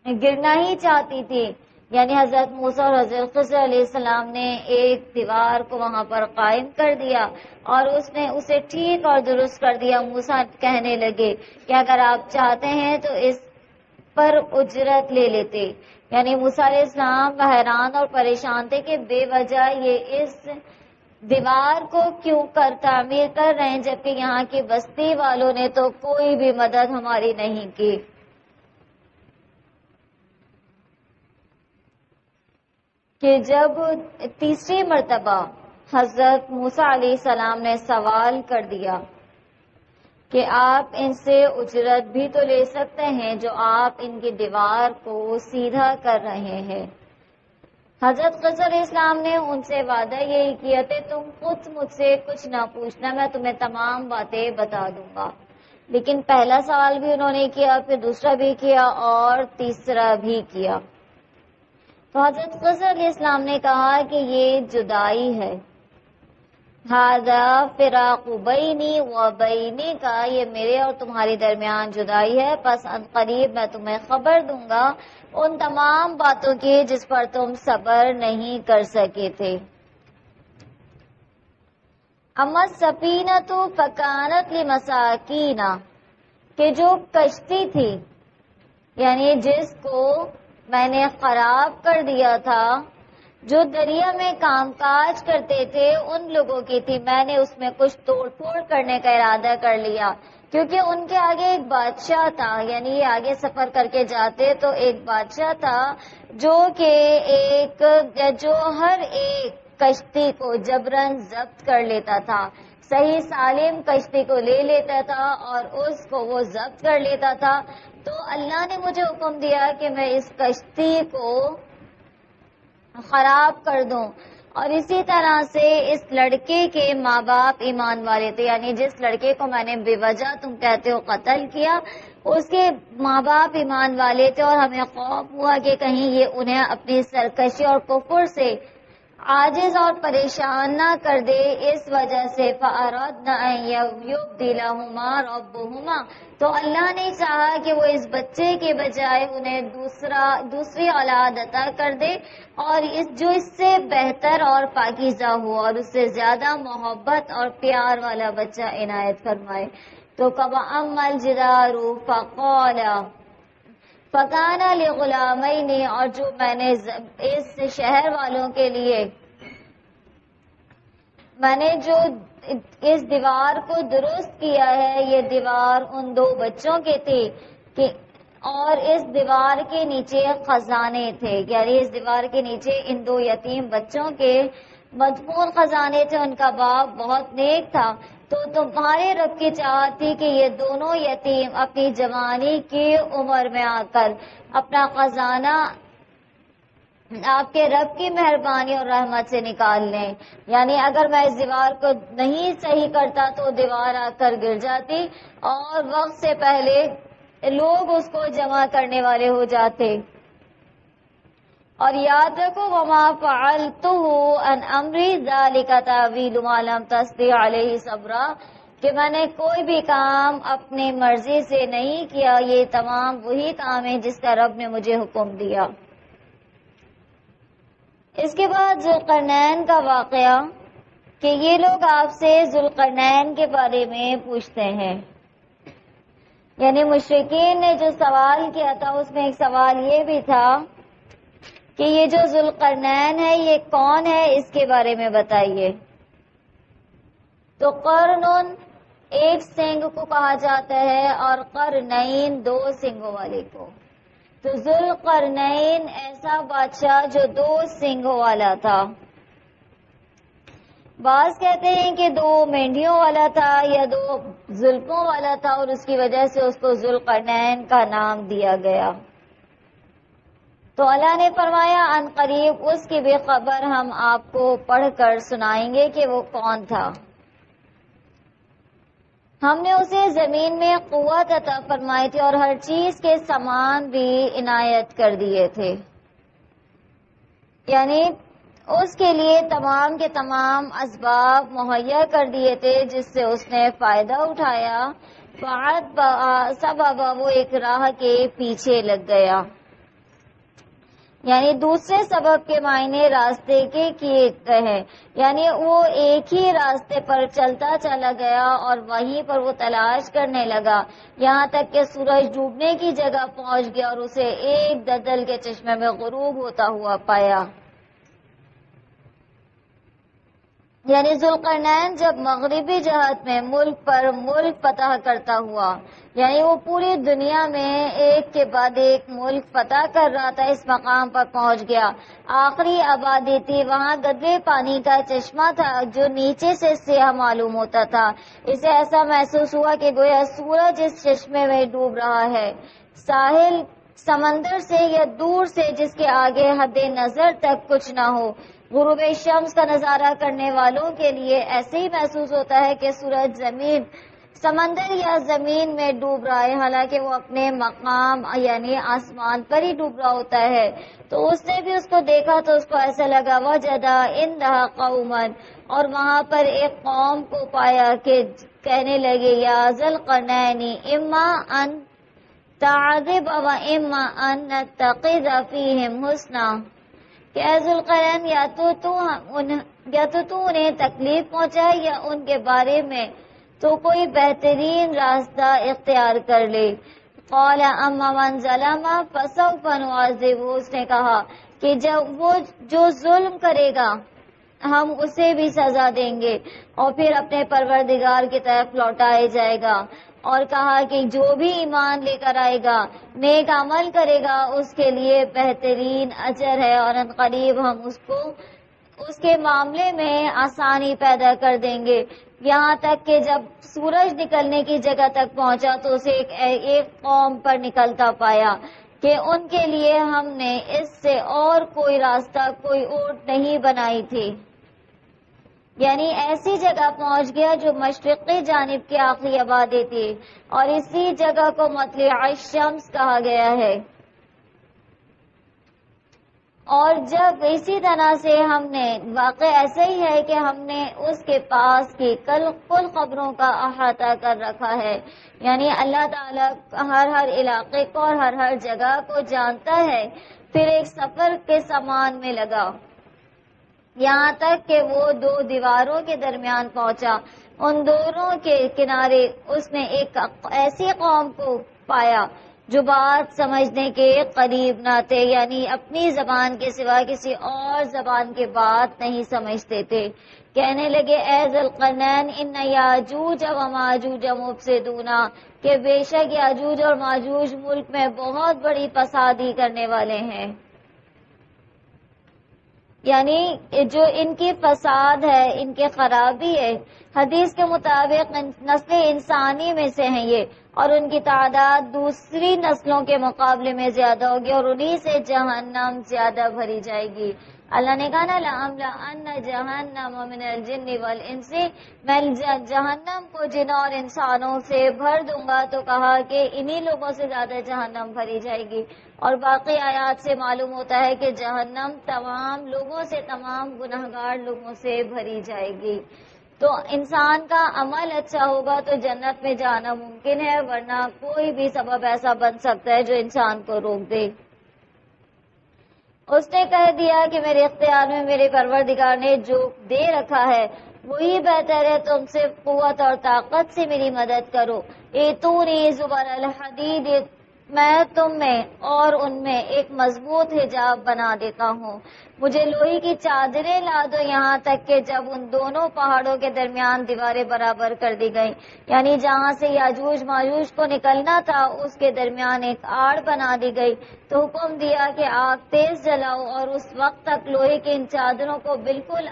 گرنا ہی چاہتی تھی. یعنی حضرت موسیٰ اور حضرت خضر علیہ السلام نے ایک دیوار کو وہاں پر قائم کر دیا اور اس نے اسے ٹھیک اور درست کر دیا. موسیٰ کہنے لگے کہ اگر آپ چاہتے ہیں تو اس پر اجرت لے لیتے. یعنی موسیٰ علیہ السلام حیران اور پریشان تھے کہ بے وجہ یہ اس دیوار کو کیوں تعمیر کر رہے ہیں, جبکہ یہاں کی بستی والوں نے تو کوئی بھی مدد ہماری نہیں کی. کہ جب تیسری مرتبہ حضرت موسیٰ علیہ السلام نے سوال کر دیا کہ آپ ان سے اجرت بھی تو لے سکتے ہیں جو آپ ان کی دیوار کو سیدھا کر رہے ہیں. حضرت خضر علیہ السلام نے ان سے وعدہ یہی کیا تھے, تم خود مجھ سے کچھ نہ پوچھنا, میں تمہیں تمام باتیں بتا دوں گا. لیکن پہلا سوال بھی انہوں نے کیا, پھر دوسرا بھی کیا اور تیسرا بھی کیا. تو حضرت خضر علیہ السلام نے کہا کہ یہ جدائی ہے, ھذا فراق بینی و بینک, یہ میرے اور تمہارے درمیان جدائی ہے, پس ان قریب میں تمہیں خبر دوں گا ان تمام باتوں کی جس پر تم صبر نہیں کر سکے تھے. اما السفینۃ فکانت لمساکین, کہ جو کشتی تھی یعنی جس کو میں نے خراب کر دیا تھا, جو دریا میں کام کاج کرتے تھے ان لوگوں کی تھی. میں نے اس میں کچھ توڑ پھوڑ کرنے کا ارادہ کر لیا کیونکہ ان کے آگے ایک بادشاہ تھا. یعنی یہ آگے سفر کر کے جاتے تو ایک بادشاہ تھا جو ہر ایک کشتی کو جبرن ضبط کر لیتا تھا, صحیح سالم کشتی کو لے لیتا تھا اور اس کو وہ ضبط کر لیتا تھا. تو اللہ نے مجھے حکم دیا کہ میں اس کشتی کو خراب کر دوں. اور اسی طرح سے اس لڑکے کے ماں باپ ایمان والے تھے, یعنی جس لڑکے کو میں نے بے وجہ تم کہتے ہو قتل کیا, اس کے ماں باپ ایمان والے تھے, اور ہمیں خوف ہوا کہ کہیں یہ انہیں اپنی سرکشی اور کفر سے عاجز اور پریشان نہ کر دے اس وجہ سے فَأَرَدْنَا أَن يُبْدِلَهُمَا رَبُّهُمَا، تو اللہ نے چاہا کہ وہ اس بچے کے بجائے انہیں دوسری اولاد عطا کر دے، اور جو اس سے بہتر اور پاکیزہ ہو اور اس سے زیادہ محبت اور پیار والا بچہ عنایت فرمائے۔ تو وَأَمَّا الْجِدَارُ فَكَانَ لِغُلَامَيْنِ، اور جو میں نے اس شہر والوں کے لیے میں نے جو اس دیوار کو درست کیا ہے، یہ دیوار ان دو بچوں کے تھی کہ اور اس دیوار کے نیچے خزانے تھے، یعنی اس دیوار کے نیچے ان دو یتیم بچوں کے مدفون خزانے تھے۔ ان کا باپ بہت نیک تھا، تو تمہارے رب کی چاہت تھی کہ یہ دونوں یتیم اپنی جوانی کی عمر میں آ کر اپنا خزانہ آپ کے رب کی مہربانی اور رحمت سے نکال لیں، یعنی اگر میں اس دیوار کو نہیں صحیح کرتا تو دیوار آ کر گر جاتی اور وقت سے پہلے لوگ اس کو جمع کرنے والے ہو جاتے۔ اور یاد رکھو وما فعلته عن امری ذلك تاویل ما لم تستطع علیہ صبرا، کہ میں نے کوئی بھی کام اپنی مرضی سے نہیں کیا، یہ تمام وہی کام ہے جس کا رب نے مجھے حکم دیا۔ اس کے بعد ذوالقرنین کا واقعہ کہ یہ لوگ آپ سے ذوالقرنین کے بارے میں پوچھتے ہیں، یعنی مشرکین نے جو سوال کیا تھا اس میں ایک سوال یہ بھی تھا کہ یہ جو ذوالقرنین ہے یہ کون ہے، اس کے بارے میں بتائیے۔ تو قرنن ایک سینگ کو کہا جاتا ہے اور قرنین دو سینگوں والے کو۔ تو ذوالقرنین ایسا بادشاہ جو دو سینگوں والا تھا، بعض کہتے ہیں کہ دو مینڈیوں والا تھا یا دو زلفوں والا تھا، اور اس کی وجہ سے اس کو ذوالقرنین کا نام دیا گیا۔ تو اللہ نے فرمایا ان قریب اس کی بھی خبر ہم آپ کو پڑھ کر سنائیں گے کہ وہ کون تھا۔ ہم نے اسے زمین میں قوت عطا فرمائی تھی اور ہر چیز کے سامان بھی عنایت کر دیے تھے، یعنی اس کے لیے تمام کے تمام اسباب مہیا کر دیے تھے جس سے اس نے فائدہ اٹھایا۔ سب وہ ایک راہ کے پیچھے لگ گیا، یعنی دوسرے سبب کے معنی راستے کے کیے رہے، یعنی وہ ایک ہی راستے پر چلتا چلا گیا اور وہیں پر وہ تلاش کرنے لگا یہاں تک کہ سورج ڈوبنے کی جگہ پہنچ گیا اور اسے ایک دلدل کے چشمے میں غروب ہوتا ہوا پایا۔ یعنی ذوالقرنین جب مغربی جہت میں ملک پر ملک فتح کرتا ہوا، یعنی وہ پوری دنیا میں ایک کے بعد ایک ملک فتح کر رہا تھا، اس مقام پر پہنچ گیا۔ آخری آبادی تھی، وہاں گدے پانی کا چشمہ تھا جو نیچے سے سیاہ معلوم ہوتا تھا۔ اسے ایسا محسوس ہوا کہ گویا سورج اس چشمے میں ڈوب رہا ہے۔ ساحل سمندر سے یا دور سے جس کے آگے حد نظر تک کچھ نہ ہو۔ غروب شمس کا نظارہ کرنے والوں کے لیے ایسے ہی محسوس ہوتا ہے کہ سورج زمین سمندر یا زمین میں ڈوب رہا ہے، حالانکہ وہ اپنے مقام یعنی آسمان پر ہی ڈوب رہا ہوتا ہے۔ تو اس نے بھی اس کو دیکھا تو اس کو ایسا لگا وجدا عندها قوما، اور وہاں پر ایک قوم کو پایا کہ کہنے لگے یا ذوالقرنین اما ان تعذب و اما ان نتخذ فیہم حسنا، کہ اے ذوالقرنین یا تو انہیں تکلیف پہنچائے یا ان کے بارے میں تو کوئی بہترین راستہ اختیار کر لے۔ قال اما من ظلم فسوف نعذبہ، اس نے کہا کہ جب وہ جو ظلم کرے گا ہم اسے بھی سزا دیں گے اور پھر اپنے پروردگار کی طرف لوٹائے جائے گا۔ اور کہا کہ جو بھی ایمان لے کر آئے گا نیک عمل کرے گا اس کے لیے بہترین اجر ہے، اور ان قریب ہم اس کے معاملے میں آسانی پیدا کر دیں گے۔ یہاں تک کہ جب سورج نکلنے کی جگہ تک پہنچا تو اسے ایک قوم پر نکلتا پایا کہ ان کے لیے ہم نے اس سے اور کوئی راستہ کوئی اوٹ نہیں بنائی تھی، یعنی ایسی جگہ پہنچ گیا جو مشرقی جانب کی آخری آبادی تھی، اور اسی جگہ کو مطلع الشمس کہا گیا ہے۔ اور جب اسی طرح سے ہم نے واقع ایسا ہی ہے کہ ہم نے اس کے پاس کی کل خبروں کا احاطہ کر رکھا ہے، یعنی اللہ تعالیٰ ہر علاقے کو اور ہر جگہ کو جانتا ہے. پھر ایک سفر کے سامان میں لگا یہاں تک کہ وہ دو دیواروں کے درمیان پہنچا. ان دونوں کے کنارے اس نے ایک ایسی قوم کو پایا جو بات سمجھنے کے قریب نہ تھے، یعنی اپنی زبان کے سوا کسی اور زبان کی بات نہیں سمجھتے تھے. کہنے لگے اے ذوالقرنین ان یاجوج و ماجوج مفسدون، کہ بے شک یاجوج اور ماجوج ملک میں بہت بڑی فسادی کرنے والے ہیں. یعنی جو ان کی فساد ہے، ان کی خرابی ہے، حدیث کے مطابق نسل انسانی میں سے ہیں یہ، اور ان کی تعداد دوسری نسلوں کے مقابلے میں زیادہ ہوگی اور انہی سے جہنم زیادہ بھری جائے گی. اللہ نے کہا نا لَأَمْلَأَنَّ جَهَنَّمَ مِنَ الْجِنِّ وَالْإِنسِ، میں جہنم کو جنوں اور انسانوں سے بھر دوں گا. تو کہا کہ انہی لوگوں سے زیادہ جہنم بھری جائے گی. اور باقی آیات سے معلوم ہوتا ہے کہ جہنم تمام لوگوں سے، تمام گنہگار لوگوں سے بھری جائے گی. تو انسان کا عمل اچھا ہوگا تو جنت میں جانا ممکن ہے، ورنہ کوئی بھی سبب ایسا بن سکتا ہے جو انسان کو روک دے. اس نے کہہ دیا کہ میرے اختیار میں میرے پروردگار نے جو دے رکھا ہے وہی بہتر ہے، تم سے قوت اور طاقت سے میری مدد کرو. ایتونی زبر الحدید، میں تم میں اور ان میں ایک مضبوط حجاب بنا دیتا ہوں. مجھے لوہے کی چادریں لا دو یہاں تک کہ جب ان دونوں پہاڑوں کے درمیان دیواریں برابر کر دی گئیں، یعنی جہاں سے یاجوج ماجوج کو نکلنا تھا اس کے درمیان ایک آڑ بنا دی گئی. تو حکم دیا کہ آگ تیز جلاؤ، اور اس وقت تک لوہے کی ان چادروں کو بالکل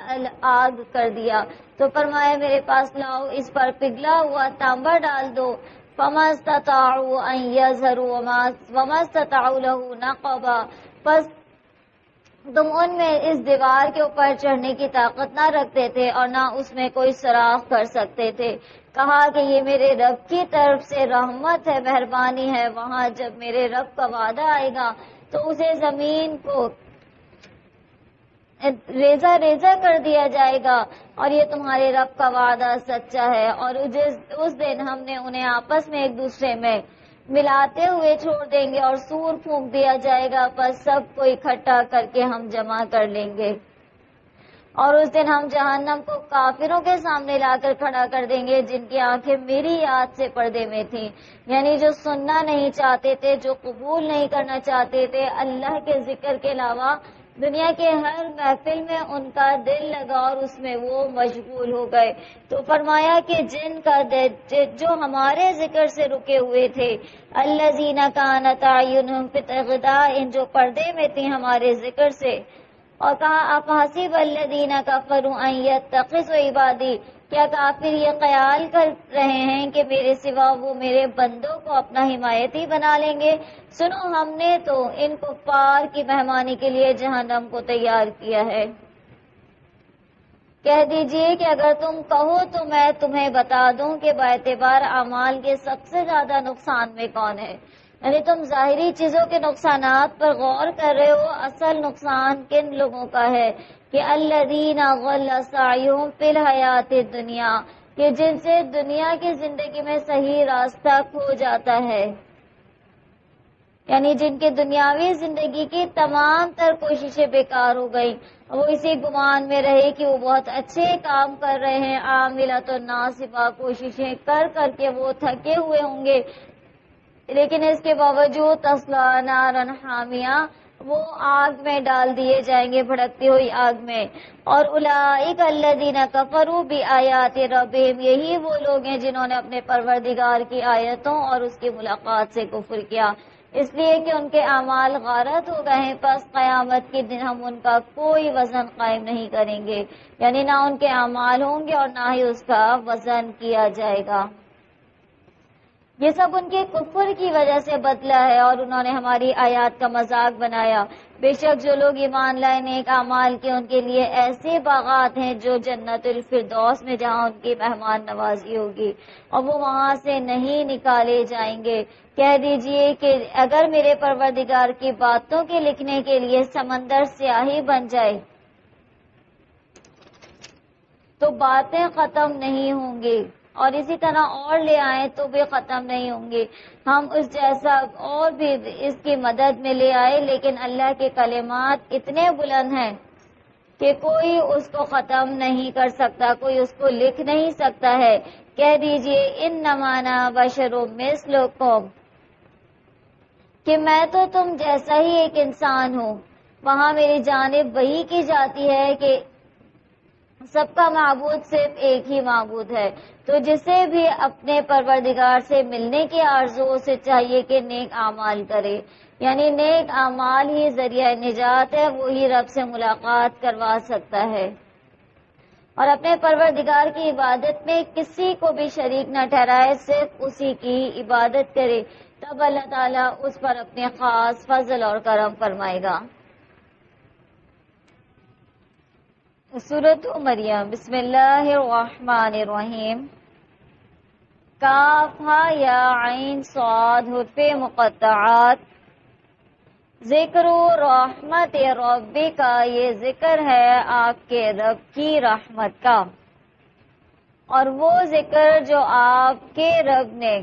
آگ کر دیا. تو فرمایا میرے پاس لاؤ، اس پر پگھلا ہوا تانبا ڈال دو. فَمَا اسْتَطَاعُوا أَن يَظْهَرُوا وَمَا اسْتَطَاعُوا لَهُ نَقَبًا، پس تم ان میں اس دیوار کے اوپر چڑھنے کی طاقت نہ رکھتے تھے اور نہ اس میں کوئی سوراخ کر سکتے تھے. کہا کہ یہ میرے رب کی طرف سے رحمت ہے، مہربانی ہے. وہاں جب میرے رب کا وعدہ آئے گا تو اسے زمین کو ریزہ ریزہ کر دیا جائے گا، اور یہ تمہارے رب کا وعدہ سچا ہے. اور اس دن ہم نے انہیں آپس میں ایک دوسرے میں ملاتے ہوئے چھوڑ دیں گے اور سور پھونک دیا جائے گا، پس سب کو اکٹھا کر کے ہم جمع کر لیں گے. اور اس دن ہم جہنم کو کافروں کے سامنے لا کر کھڑا کر دیں گے جن کی آنکھیں میری یاد سے پردے میں تھیں، یعنی جو سننا نہیں چاہتے تھے، جو قبول نہیں کرنا چاہتے تھے اللہ کے ذکر کے علاوہ. دنیا کے ہر محفل میں ان کا دل لگا اور اس میں وہ مشغول ہو گئے. تو فرمایا کہ جن کا جو ہمارے ذکر سے رکے ہوئے تھے، الذین کانت اعینہم فی غطاء، جو پردے میں تھی ہمارے ذکر سے. اور کہا افحسب الذین کفروا ان یتخذوا عبادی، کیا کافر یہ خیال کر رہے ہیں کہ میرے سوا وہ میرے بندوں کو اپنا حمایتی بنا لیں گے؟ سنو، ہم نے تو ان کفار کی مہمانی کے لیے جہنم کو تیار کیا ہے. کہہ دیجئے کہ اگر تم کہو تو میں تمہیں بتا دوں کہ باعتبار اعمال کے سب سے زیادہ نقصان میں کون ہے. یعنی تم ظاہری چیزوں کے نقصانات پر غور کر رہے ہو، اصل نقصان کن لوگوں کا ہے کہ الذین غل سعیہم فی الحیات الدنیا، کہ جن سے دنیا کی زندگی میں صحیح راستہ کھو جاتا ہے، یعنی جن کے دنیاوی زندگی کی تمام تر کوششیں بیکار ہو گئی. وہ اسی گمان میں رہے کہ وہ بہت اچھے کام کر رہے ہیں، عاملۃ ناصبہ، کوششیں کر کر کے وہ تھکے ہوئے ہوں گے، لیکن اس کے باوجود تصلی نارا حامیہ، وہ آگ میں ڈال دیے جائیں گے، بھڑکتی ہوئی آگ میں. اور اولئک الذین کفروا بآیات ربہم، یہی وہ لوگ ہیں جنہوں نے اپنے پروردگار کی آیتوں اور اس کی ملاقات سے کفر کیا، اس لیے کہ ان کے اعمال غارت ہو گئے ہیں. پس قیامت کے دن ہم ان کا کوئی وزن قائم نہیں کریں گے، یعنی نہ ان کے اعمال ہوں گے اور نہ ہی اس کا وزن کیا جائے گا. یہ سب ان کے کفر کی وجہ سے بدلہ ہے، اور انہوں نے ہماری آیات کا مذاق بنایا. بے شک جو لوگ ایمان لائے نیک اعمال کے ان کے لیے ایسے باغات ہیں جو جنت الفردوس میں جہاں ان کی مہمان نوازی ہوگی اور وہ وہاں سے نہیں نکالے جائیں گے۔ کہہ دیجئے کہ اگر میرے پروردگار کی باتوں کے لکھنے کے لیے سمندر سیاہی بن جائے تو باتیں ختم نہیں ہوں گی، اور اسی طرح اور لے آئیں تو بھی ختم نہیں ہوں گے۔ ہم اس جیسا اور بھی اس کی مدد میں لے آئے، لیکن اللہ کے کلمات اتنے بلند ہیں کہ کوئی اس کو ختم نہیں کر سکتا، کوئی اس کو لکھ نہیں سکتا ہے۔ کہہ دیجئے انما انا بشر مثلکم، کہ میں تو تم جیسا ہی ایک انسان ہوں۔ وہاں میری جانب وحی کی جاتی ہے کہ سب کا معبود صرف ایک ہی معبود ہے، تو جسے بھی اپنے پروردگار سے ملنے کی آرزو سے چاہیے کہ نیک اعمال کرے، یعنی نیک اعمال ہی ذریعہ نجات ہے، وہی رب سے ملاقات کروا سکتا ہے۔ اور اپنے پروردگار کی عبادت میں کسی کو بھی شریک نہ ٹھہرائے، صرف اسی کی عبادت کرے، تب اللہ تعالیٰ اس پر اپنے خاص فضل اور کرم فرمائے گا۔ سورۃ مریم، بسم اللہ الرحمن الرحیم۔ کاف ہا یا عین صاد حروف مقطعات۔ ذکر رحمت ربی کا، یہ ذکر ہے آپ کے رب کی رحمت کا، اور وہ ذکر جو آپ کے رب نے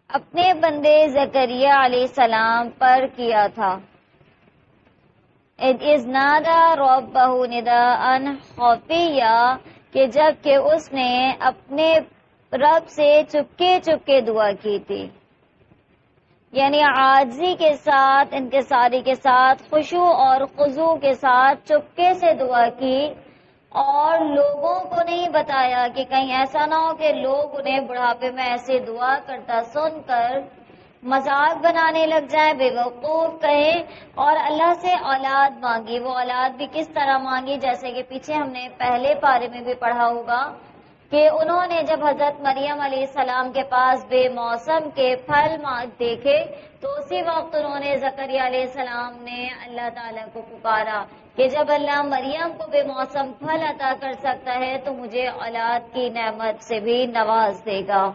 اپنے بندے زکریا علیہ السلام پر کیا تھا۔ اذ نادا ربہ نداء خفیا، کہ جب کہ اس نے اپنے رب سے چپکے چپکے دعا کی تھی، یعنی عاجزی کے ساتھ، انکساری کے ساتھ، خشوع اور خضوع کے ساتھ چپکے سے دعا کی، اور لوگوں کو نہیں بتایا کہ کہیں ایسا نہ ہو کہ لوگ انہیں بڑھاپے میں ایسے دعا کرتا سن کر مذاق بنانے لگ جائیں، بے وقوف کہیں، اور اللہ سے اولاد مانگی۔ وہ اولاد بھی کس طرح مانگی، جیسے کہ پیچھے ہم نے پہلے پارے میں بھی پڑھا ہوگا کہ انہوں نے جب حضرت مریم علیہ السلام کے پاس بے موسم کے پھل دیکھے تو اسی وقت انہوں نے زکریا علیہ السلام نے اللہ تعالیٰ کو پکارا کہ جب اللہ مریم کو بے موسم پھل عطا کر سکتا ہے تو مجھے اولاد کی نعمت سے بھی نواز دے گا۔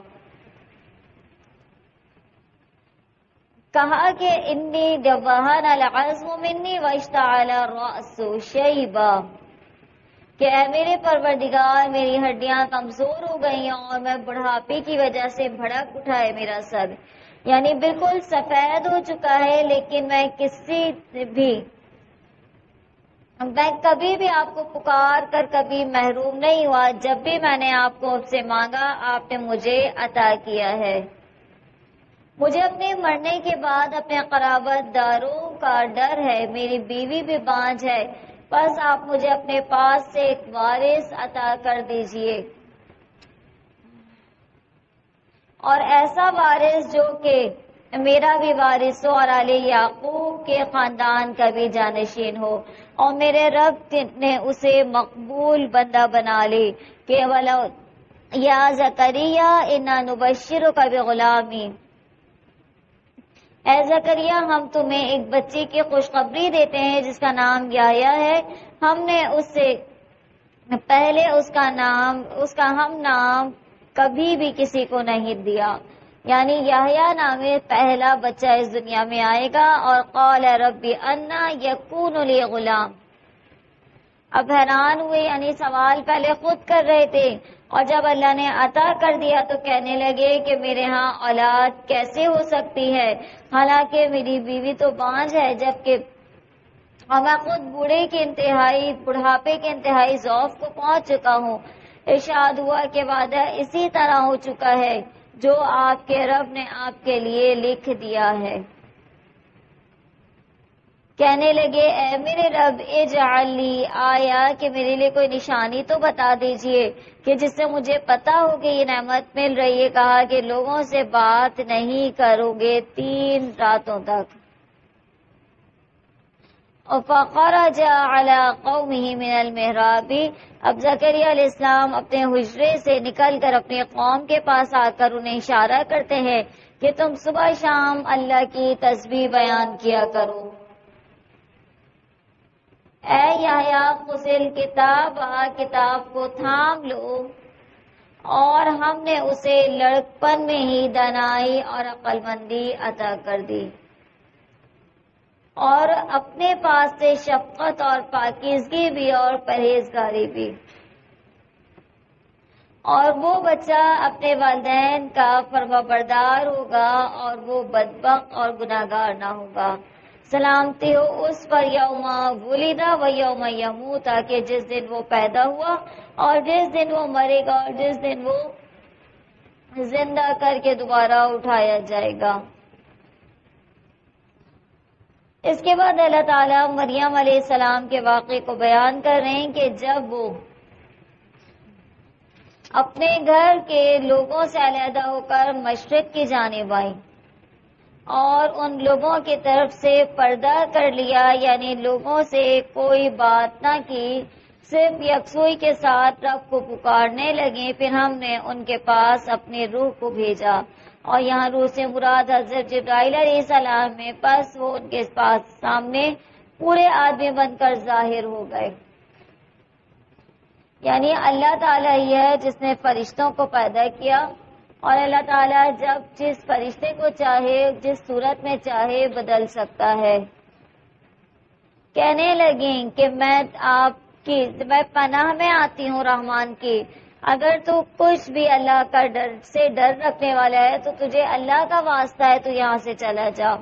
کہا کہ انی وہن العظم منی واشتعل الرأس شیبا، کہ اے میرے پروردگار میری ہڈیاں کمزور ہو گئی ہیں اور میں بڑھاپے کی وجہ سے بھڑک اٹھا ہے میرا سر، یعنی بالکل سفید ہو چکا ہے، لیکن میں کبھی بھی آپ کو پکار کر کبھی محروم نہیں ہوا۔ جب بھی میں نے آپ کو سے مانگا آپ نے مجھے عطا کیا ہے۔ مجھے اپنے مرنے کے بعد اپنے قرابت داروں کا ڈر ہے، میری بیوی بھی بانجھ ہے، بس آپ مجھے اپنے پاس سے ایک وارث عطا کر دیجئے، اور ایسا وارث جو کہ میرا بھی وارث ہو اور آل یعقوب کے خاندان کا بھی جانشین ہو، اور میرے رب نے اسے مقبول بندہ بنا لی کہ یا زکریا انا نبشرک بغلامی، اے زکریا ہم تمہیں ایک بچے کی خوشخبری دیتے ہیں جس کا نام یحییٰ ہے۔ ہم نے اس سے پہلے اس کا ہم نام کبھی بھی کسی کو نہیں دیا، یعنی یحییٰ نام پہلا بچہ اس دنیا میں آئے گا۔ اور قال ربی انا یکون لی غلام، اب حیران ہوئے، یعنی سوال پہلے خود کر رہے تھے، اور جب اللہ نے عطا کر دیا تو کہنے لگے کہ میرے ہاں اولاد کیسے ہو سکتی ہے، حالانکہ میری بیوی تو بانجھ ہے، جبکہ اور میں خود بڑھاپے کے انتہائی ضعف کو پہنچ چکا ہوں۔ ارشاد ہوا کہ وعدہ اسی طرح ہو چکا ہے جو آپ کے رب نے آپ کے لیے لکھ دیا ہے۔ کہنے لگے اے میرے رب اجعل لی آیا، کہ میرے لیے کوئی نشانی تو بتا دیجئے کہ جس سے مجھے پتا ہو کہ یہ نعمت مل رہی ہے۔ کہا کہ لوگوں سے بات نہیں کرو گے 3 راتوں تک۔ فخرج علی قومہ من المحراب، اب زکریا علیہ السلام اپنے حجرے سے نکل کر اپنے قوم کے پاس آ کر انہیں اشارہ کرتے ہیں کہ تم صبح شام اللہ کی تسبیح بیان کیا کرو۔ اے یحییٰ خذ الکتاب، کتاب کو تھام لو، اور ہم نے اسے لڑکپن میں ہی دانائی اور عقل مندی عطا کر دی، اور اپنے پاس سے شفقت اور پاکیزگی بھی اور پرہیزگاری بھی، اور وہ بچہ اپنے والدین کا فرمانبردار ہوگا اور وہ بدبخت اور گناہگار نہ ہوگا۔ سلامتی ہو اس پر یوم ولد و یوم یموت، کہ جس دن وہ پیدا ہوا اور جس دن وہ مرے گا اور جس دن وہ زندہ کر کے دوبارہ اٹھایا جائے گا۔ اس کے بعد اللہ تعالیٰ مریم علیہ السلام کے واقعے کو بیان کر رہے ہیں کہ جب وہ اپنے گھر کے لوگوں سے علیحدہ ہو کر مشرق کی جانب آئیں اور ان لوگوں کی طرف سے پردہ کر لیا، یعنی لوگوں سے کوئی بات نہ کی، صرف یکسوئی کے ساتھ رب کو پکارنے لگے، پھر ہم نے ان کے پاس اپنے روح کو بھیجا، اور یہاں روح سے مراد حضرت جبرائیل علیہ السلام میں، پس وہ ان کے پاس سامنے پورے آدمی بن کر ظاہر ہو گئے۔ یعنی اللہ تعالیٰ ہی ہے جس نے فرشتوں کو پیدا کیا، اور اللہ تعالیٰ جب جس فرشتے کو چاہے جس صورت میں چاہے بدل سکتا ہے۔ کہنے لگیں کہ میں پناہ میں آتی ہوں رحمان کی، اگر تو کچھ بھی اللہ کا ڈر رکھنے والا ہے تو تجھے اللہ کا واسطہ ہے تو یہاں سے چلا جا۔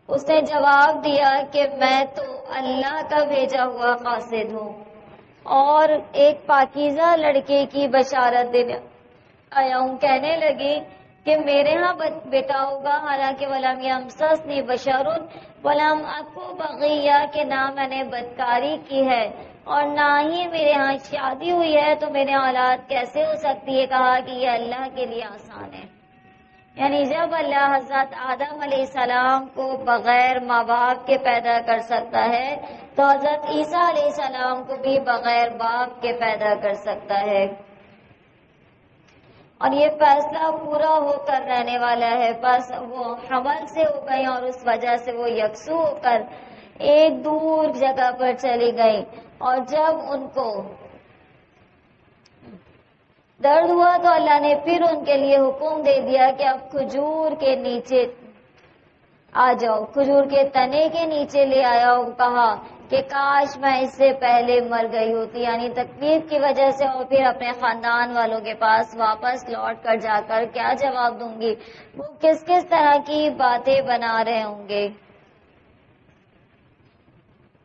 اس نے جواب دیا کہ میں تو اللہ کا بھیجا ہوا قاصد ہوں، اور ایک پاکیزہ لڑکے کی بشارت دینے آیا ہوں۔ کہنے لگی کہ میرے ہاں بیٹا ہوگا، حالانکہ ولم یمسسنی بشر ولم اکو بغیہ، کہ نہ میں نے بدکاری کی ہے اور نہ ہی میرے ہاں شادی ہوئی ہے، تو میرے حالات کیسے ہو سکتی ہے؟ کہا کہ یہ اللہ کے لیے آسان ہے۔ یعنی جب اللہ حضرت آدم علیہ السلام کو بغیر ماں باپ کے پیدا کر سکتا ہے تو حضرت عیسیٰ علیہ السلام کو بھی بغیر باپ کے پیدا کر سکتا ہے، اور یہ فیصلہ پورا ہو کر رہنے والا ہے۔ بس وہ حمل سے ہو گئی اور اس وجہ سے وہ یکسو ہو کر ایک دور جگہ پر چلی گئی، اور جب ان کو درد ہوا تو اللہ نے پھر ان کے لیے حکم دے دیا کہ اب کھجور کے نیچے آ جاؤ، کھجور کے تنے کے نیچے لے آیا، اور کہا کہ کاش میں اس سے پہلے مر گئی ہوتی، یعنی تکلیف کی وجہ سے، اور پھر اپنے خاندان والوں کے پاس واپس لوٹ کر جا کر کیا جواب دوں گی، وہ کس کس طرح کی باتیں بنا رہے ہوں گے۔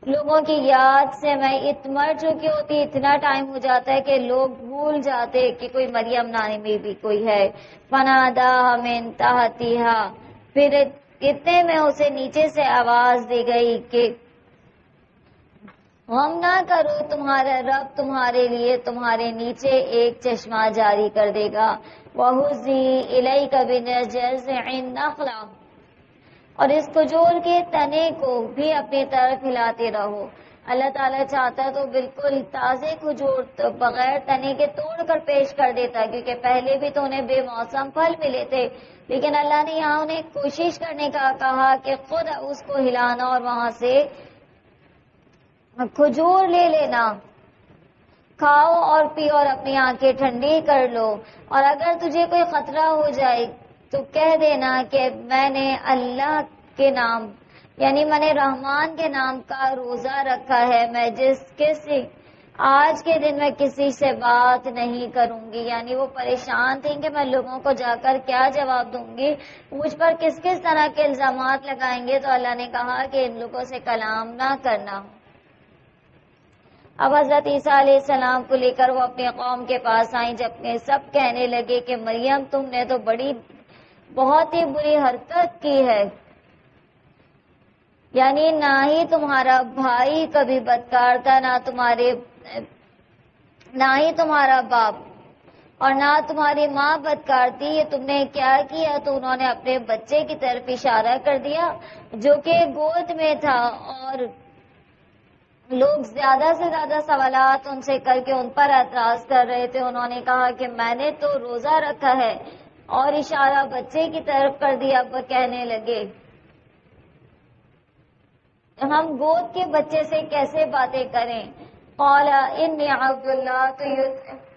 لوگوں کی یاد سے میں مر چکی ہوتی، اتنا ٹائم ہو جاتا ہے کہ لوگ بھول جاتے کہ کوئی مریم نامی بھی کوئی ہے۔ فنادا من تحتہا، پھر اتنے میں اسے نیچے سے آواز دی گئی کہ غم نہ کرو، تمہارا رب تمہارے لیے تمہارے نیچے ایک چشمہ جاری کر دے گا۔ وَهُزِّي إِلَيْكَ بِجَذْعِ النَّخْلَةِ، اور اس کھجور کے تنے کو بھی اپنی طرف ہلاتے رہو۔ اللہ تعالیٰ چاہتا تو بالکل تازے کھجور بغیر تنے کے توڑ کر پیش کر دیتا، کیونکہ پہلے بھی تو انہیں بے موسم پھل ملے تھے، لیکن اللہ نے یہاں انہیں کوشش کرنے کا کہا کہ خود اس کو ہلانا اور وہاں سے کھجور لے لینا، کھاؤ اور پیو اور اپنی آنکھیں ٹھنڈی کر لو، اور اگر تجھے کوئی خطرہ ہو جائے تو کہہ دینا کہ میں نے اللہ کے نام، یعنی میں نے رحمان کے نام کا روزہ رکھا ہے، میں آج کے دن میں کسی سے بات نہیں کروں گی۔ یعنی وہ پریشان تھیں کہ میں لوگوں کو جا کر کیا جواب دوں گی، مجھ پر کس کس طرح کے الزامات لگائیں گے، تو اللہ نے کہا کہ ان لوگوں سے کلام نہ کرنا۔ اب حضرت عیسیٰ علیہ السلام کو لے کر وہ اپنے قوم کے پاس آئیں، جب سب کہنے لگے کہ مریم تم نے تو بہت ہی بری حرکت کی ہے، یعنی نہ ہی تمہارا بھائی کبھی بدکار تھا، نہ ہی تمہارا باپ، اور نہ تمہاری ماں بدکار تھی، یہ تم نے کیا کیا؟ تو انہوں نے اپنے بچے کی طرف اشارہ کر دیا جو کہ گود میں تھا، اور لوگ زیادہ سے زیادہ سوالات ان سے کر کے ان پر اعتراض کر رہے تھے۔ انہوں نے کہا کہ میں نے تو روزہ رکھا ہے، اور اشارہ بچے کی طرف کر دیا، وہ کہنے لگے ہم گود کے بچے سے کیسے باتیں کریں؟ قال انی عبداللہ، تو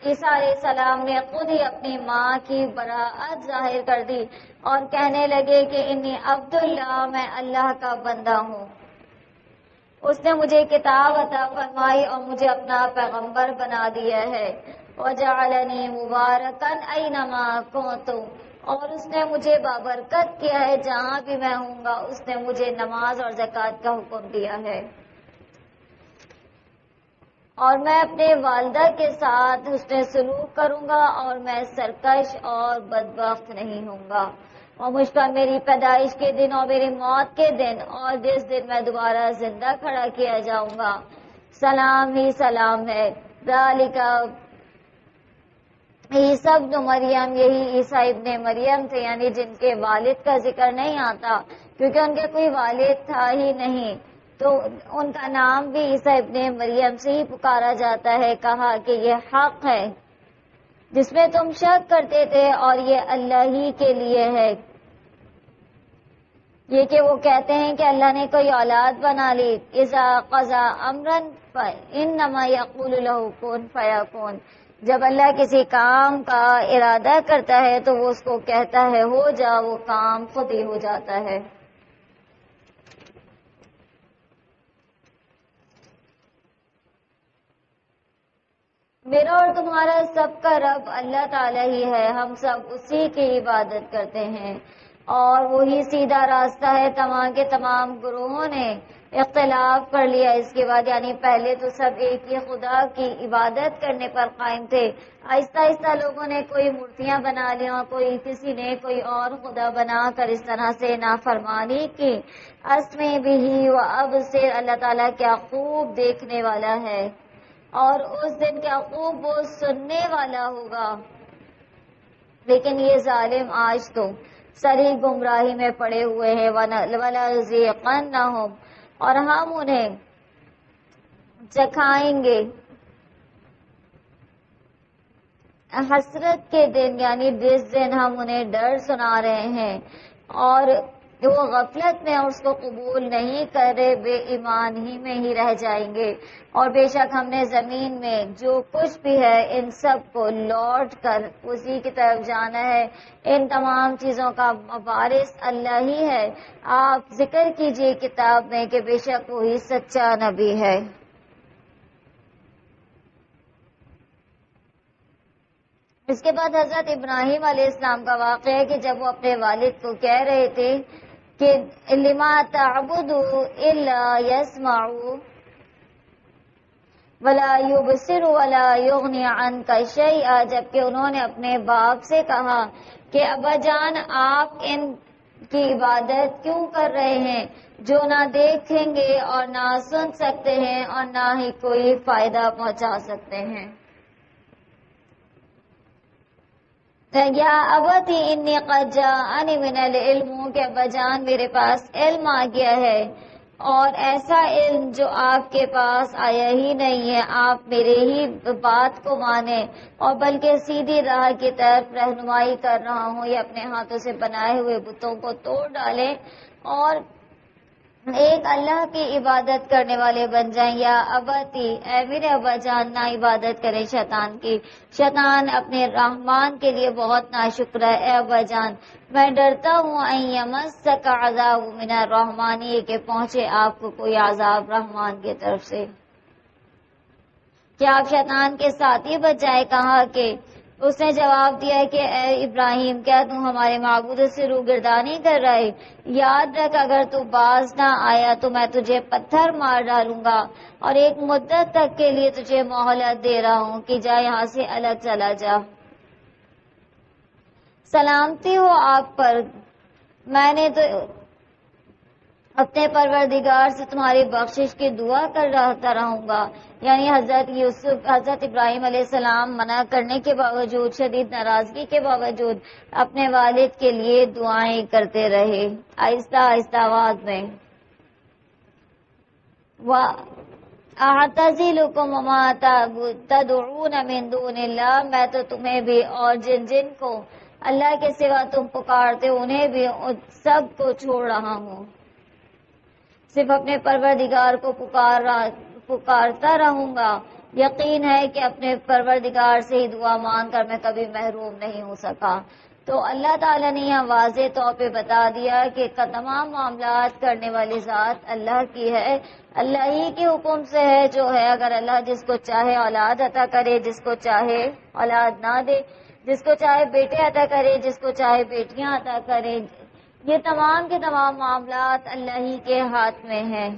عیسیٰ علیہ السلام نے خود ہی اپنی ماں کی براءت ظاہر کر دی اور کہنے لگے کہ انی عبداللہ، میں اللہ کا بندہ ہوں، اس نے مجھے کتاب عطا فرمائی اور مجھے اپنا پیغمبر بنا دیا ہے، وجعلنی مبارکا اینما کنت، اور اس نے مجھے بابرکت کیا ہے، جہاں بھی میں ہوں گا اس نے مجھے نماز اور زکوٰۃ کا حکم دیا ہے، اور میں اپنے والدہ کے ساتھ حسن سلوک کروں گا اور میں سرکش اور بدبخت نہیں ہوں گا، اور مجھ پر میری پیدائش کے دن اور میری موت کے دن اور جس دن میں دوبارہ زندہ کھڑا کیا جاؤں گا سلام ہی سلام ہے۔ ذالک عیسیٰ ابن مریم، یہی عیسیٰ ابن مریم تھے، یعنی جن کے والد کا ذکر نہیں آتا کیونکہ ان کے کوئی والد تھا ہی نہیں، تو ان کا نام بھی عیسیٰ ابن مریم سے ہی پکارا جاتا ہے۔ کہا کہ یہ حق ہے جس میں تم شک کرتے تھے اور یہ اللہ ہی کے لیے ہے، یہ کہ وہ کہتے ہیں کہ اللہ نے کوئی اولاد بنا لی، اذا قضا امرا فانما یقول له کن فیکون، جب اللہ کسی کام کا ارادہ کرتا ہے تو وہ اس کو کہتا ہے ہو جا، وہ کام خود ہی ہو جاتا ہے۔ میرا اور تمہارا سب کا رب اللہ تعالیٰ ہی ہے، ہم سب اسی کی عبادت کرتے ہیں اور وہی سیدھا راستہ ہے۔ تمام کے تمام گروہوں نے اختلاف کر لیا اس کے بعد، یعنی پہلے تو سب ایک ہی خدا کی عبادت کرنے پر قائم تھے، آہستہ آہستہ لوگوں نے کوئی مورتیاں بنا لی اور کسی نے کوئی اور خدا بنا کر اس طرح سے نافرمانی کی۔ اسمع بہ وابصر، اللہ تعالیٰ کیا خوب دیکھنے والا ہے اور اس دن کیا خوب وہ سننے والا ہوگا، لیکن یہ ظالم آج تو سری گمراہی میں پڑے ہوئے ہیں۔ وَلَنُذِيقَنَّهُمْ، اور ہم انہیں چکھائیں گے حسرت کے دن، یعنی جس دن ہم انہیں ڈر سنا رہے ہیں اور وہ غفلت میں اس کو قبول نہیں کر رہے، بے ایمان ہی میں ہی رہ جائیں گے۔ اور بے شک ہم نے زمین میں جو کچھ بھی ہے ان سب کو لوٹ کر اسی کی طرف جانا ہے، ان تمام چیزوں کا وارث اللہ ہی ہے۔ آپ ذکر کیجئے کتاب میں کہ بے شک وہی سچا نبی ہے۔ اس کے بعد حضرت ابراہیم علیہ السلام کا واقعہ ہے کہ جب وہ اپنے والد کو کہہ رہے تھے کہ لما تعبد الا يسمع ولا يبصر ولا يغني عنك شيئا، جبکہ انہوں نے اپنے باپ سے کہا کہ ابا جان آپ ان کی عبادت کیوں کر رہے ہیں جو نہ دیکھیں گے اور نہ سن سکتے ہیں اور نہ ہی کوئی فائدہ پہنچا سکتے ہیں۔ یا ابتی انی قد جاءنی من العلم، کہ ابا جان میرے پاس علم آ گیا ہے، اور ایسا علم جو آپ کے پاس آیا ہی نہیں ہے، آپ میرے ہی بات کو مانیں اور بلکہ سیدھی راہ کی طرف رہنمائی کر رہا ہوں، یہ اپنے ہاتھوں سے بنائے ہوئے بتوں کو توڑ ڈالیں اور ایک اللہ کی عبادت کرنے والے بن جائیں۔ یا ابتی، اے میرے ابا جان، نہ عبادت کریں شیطان کی، شیطان اپنے رحمان کے لیے بہت ناشکر ہے۔ اے ابا جان، میں ڈرتا ہوں ان یمسک عذاب من الرحمن، کہ پہنچے آپ کو کوئی عذاب رحمان کی طرف سے۔ کیا آپ شیطان کے ساتھی بچ جائے؟ کہا کہ اس نے جواب دیا کہ اے ابراہیم، کیا تم ہمارے معبود سے روگردانی کر رہے؟ یاد رکھ اگر تو باز نہ آیا تو میں تجھے پتھر مار ڈالوں گا، اور ایک مدت تک کے لیے تجھے مہلت دے رہا ہوں کہ جا یہاں سے الگ چلا جا۔ سلامتی ہو آپ پر، میں نے تو اپنے پروردگار سے تمہاری بخشش کی دعا کر رہوں گا۔ یعنی حضرت ابراہیم علیہ السلام منع کرنے کے باوجود، شدید ناراضگی کے باوجود اپنے والد کے لیے دعائیں کرتے رہے آہستہ آہستہ آواز میں۔ اعتزلکم وما تدعون من دون اللہ، میں تو تمہیں بھی اور جن کو اللہ کے سوا تم پکارتے انہیں بھی سب کو چھوڑ رہا ہوں، صرف اپنے پروردگار کو پکارتا رہوں گا۔ یقین ہے کہ اپنے پروردگار سے ہی دعا مانگ کر میں کبھی محروم نہیں ہو سکا۔ تو اللہ تعالیٰ نے یہاں واضح طور پہ بتا دیا کہ تمام معاملات کرنے والی ذات اللہ کی ہے، اللہ ہی کے حکم سے ہے جو ہے۔ اگر اللہ جس کو چاہے اولاد عطا کرے، جس کو چاہے اولاد نہ دے، جس کو چاہے بیٹے عطا کرے، جس کو چاہے بیٹیاں عطا کرے، یہ تمام کے تمام معاملات اللہ ہی کے ہاتھ میں ہیں۔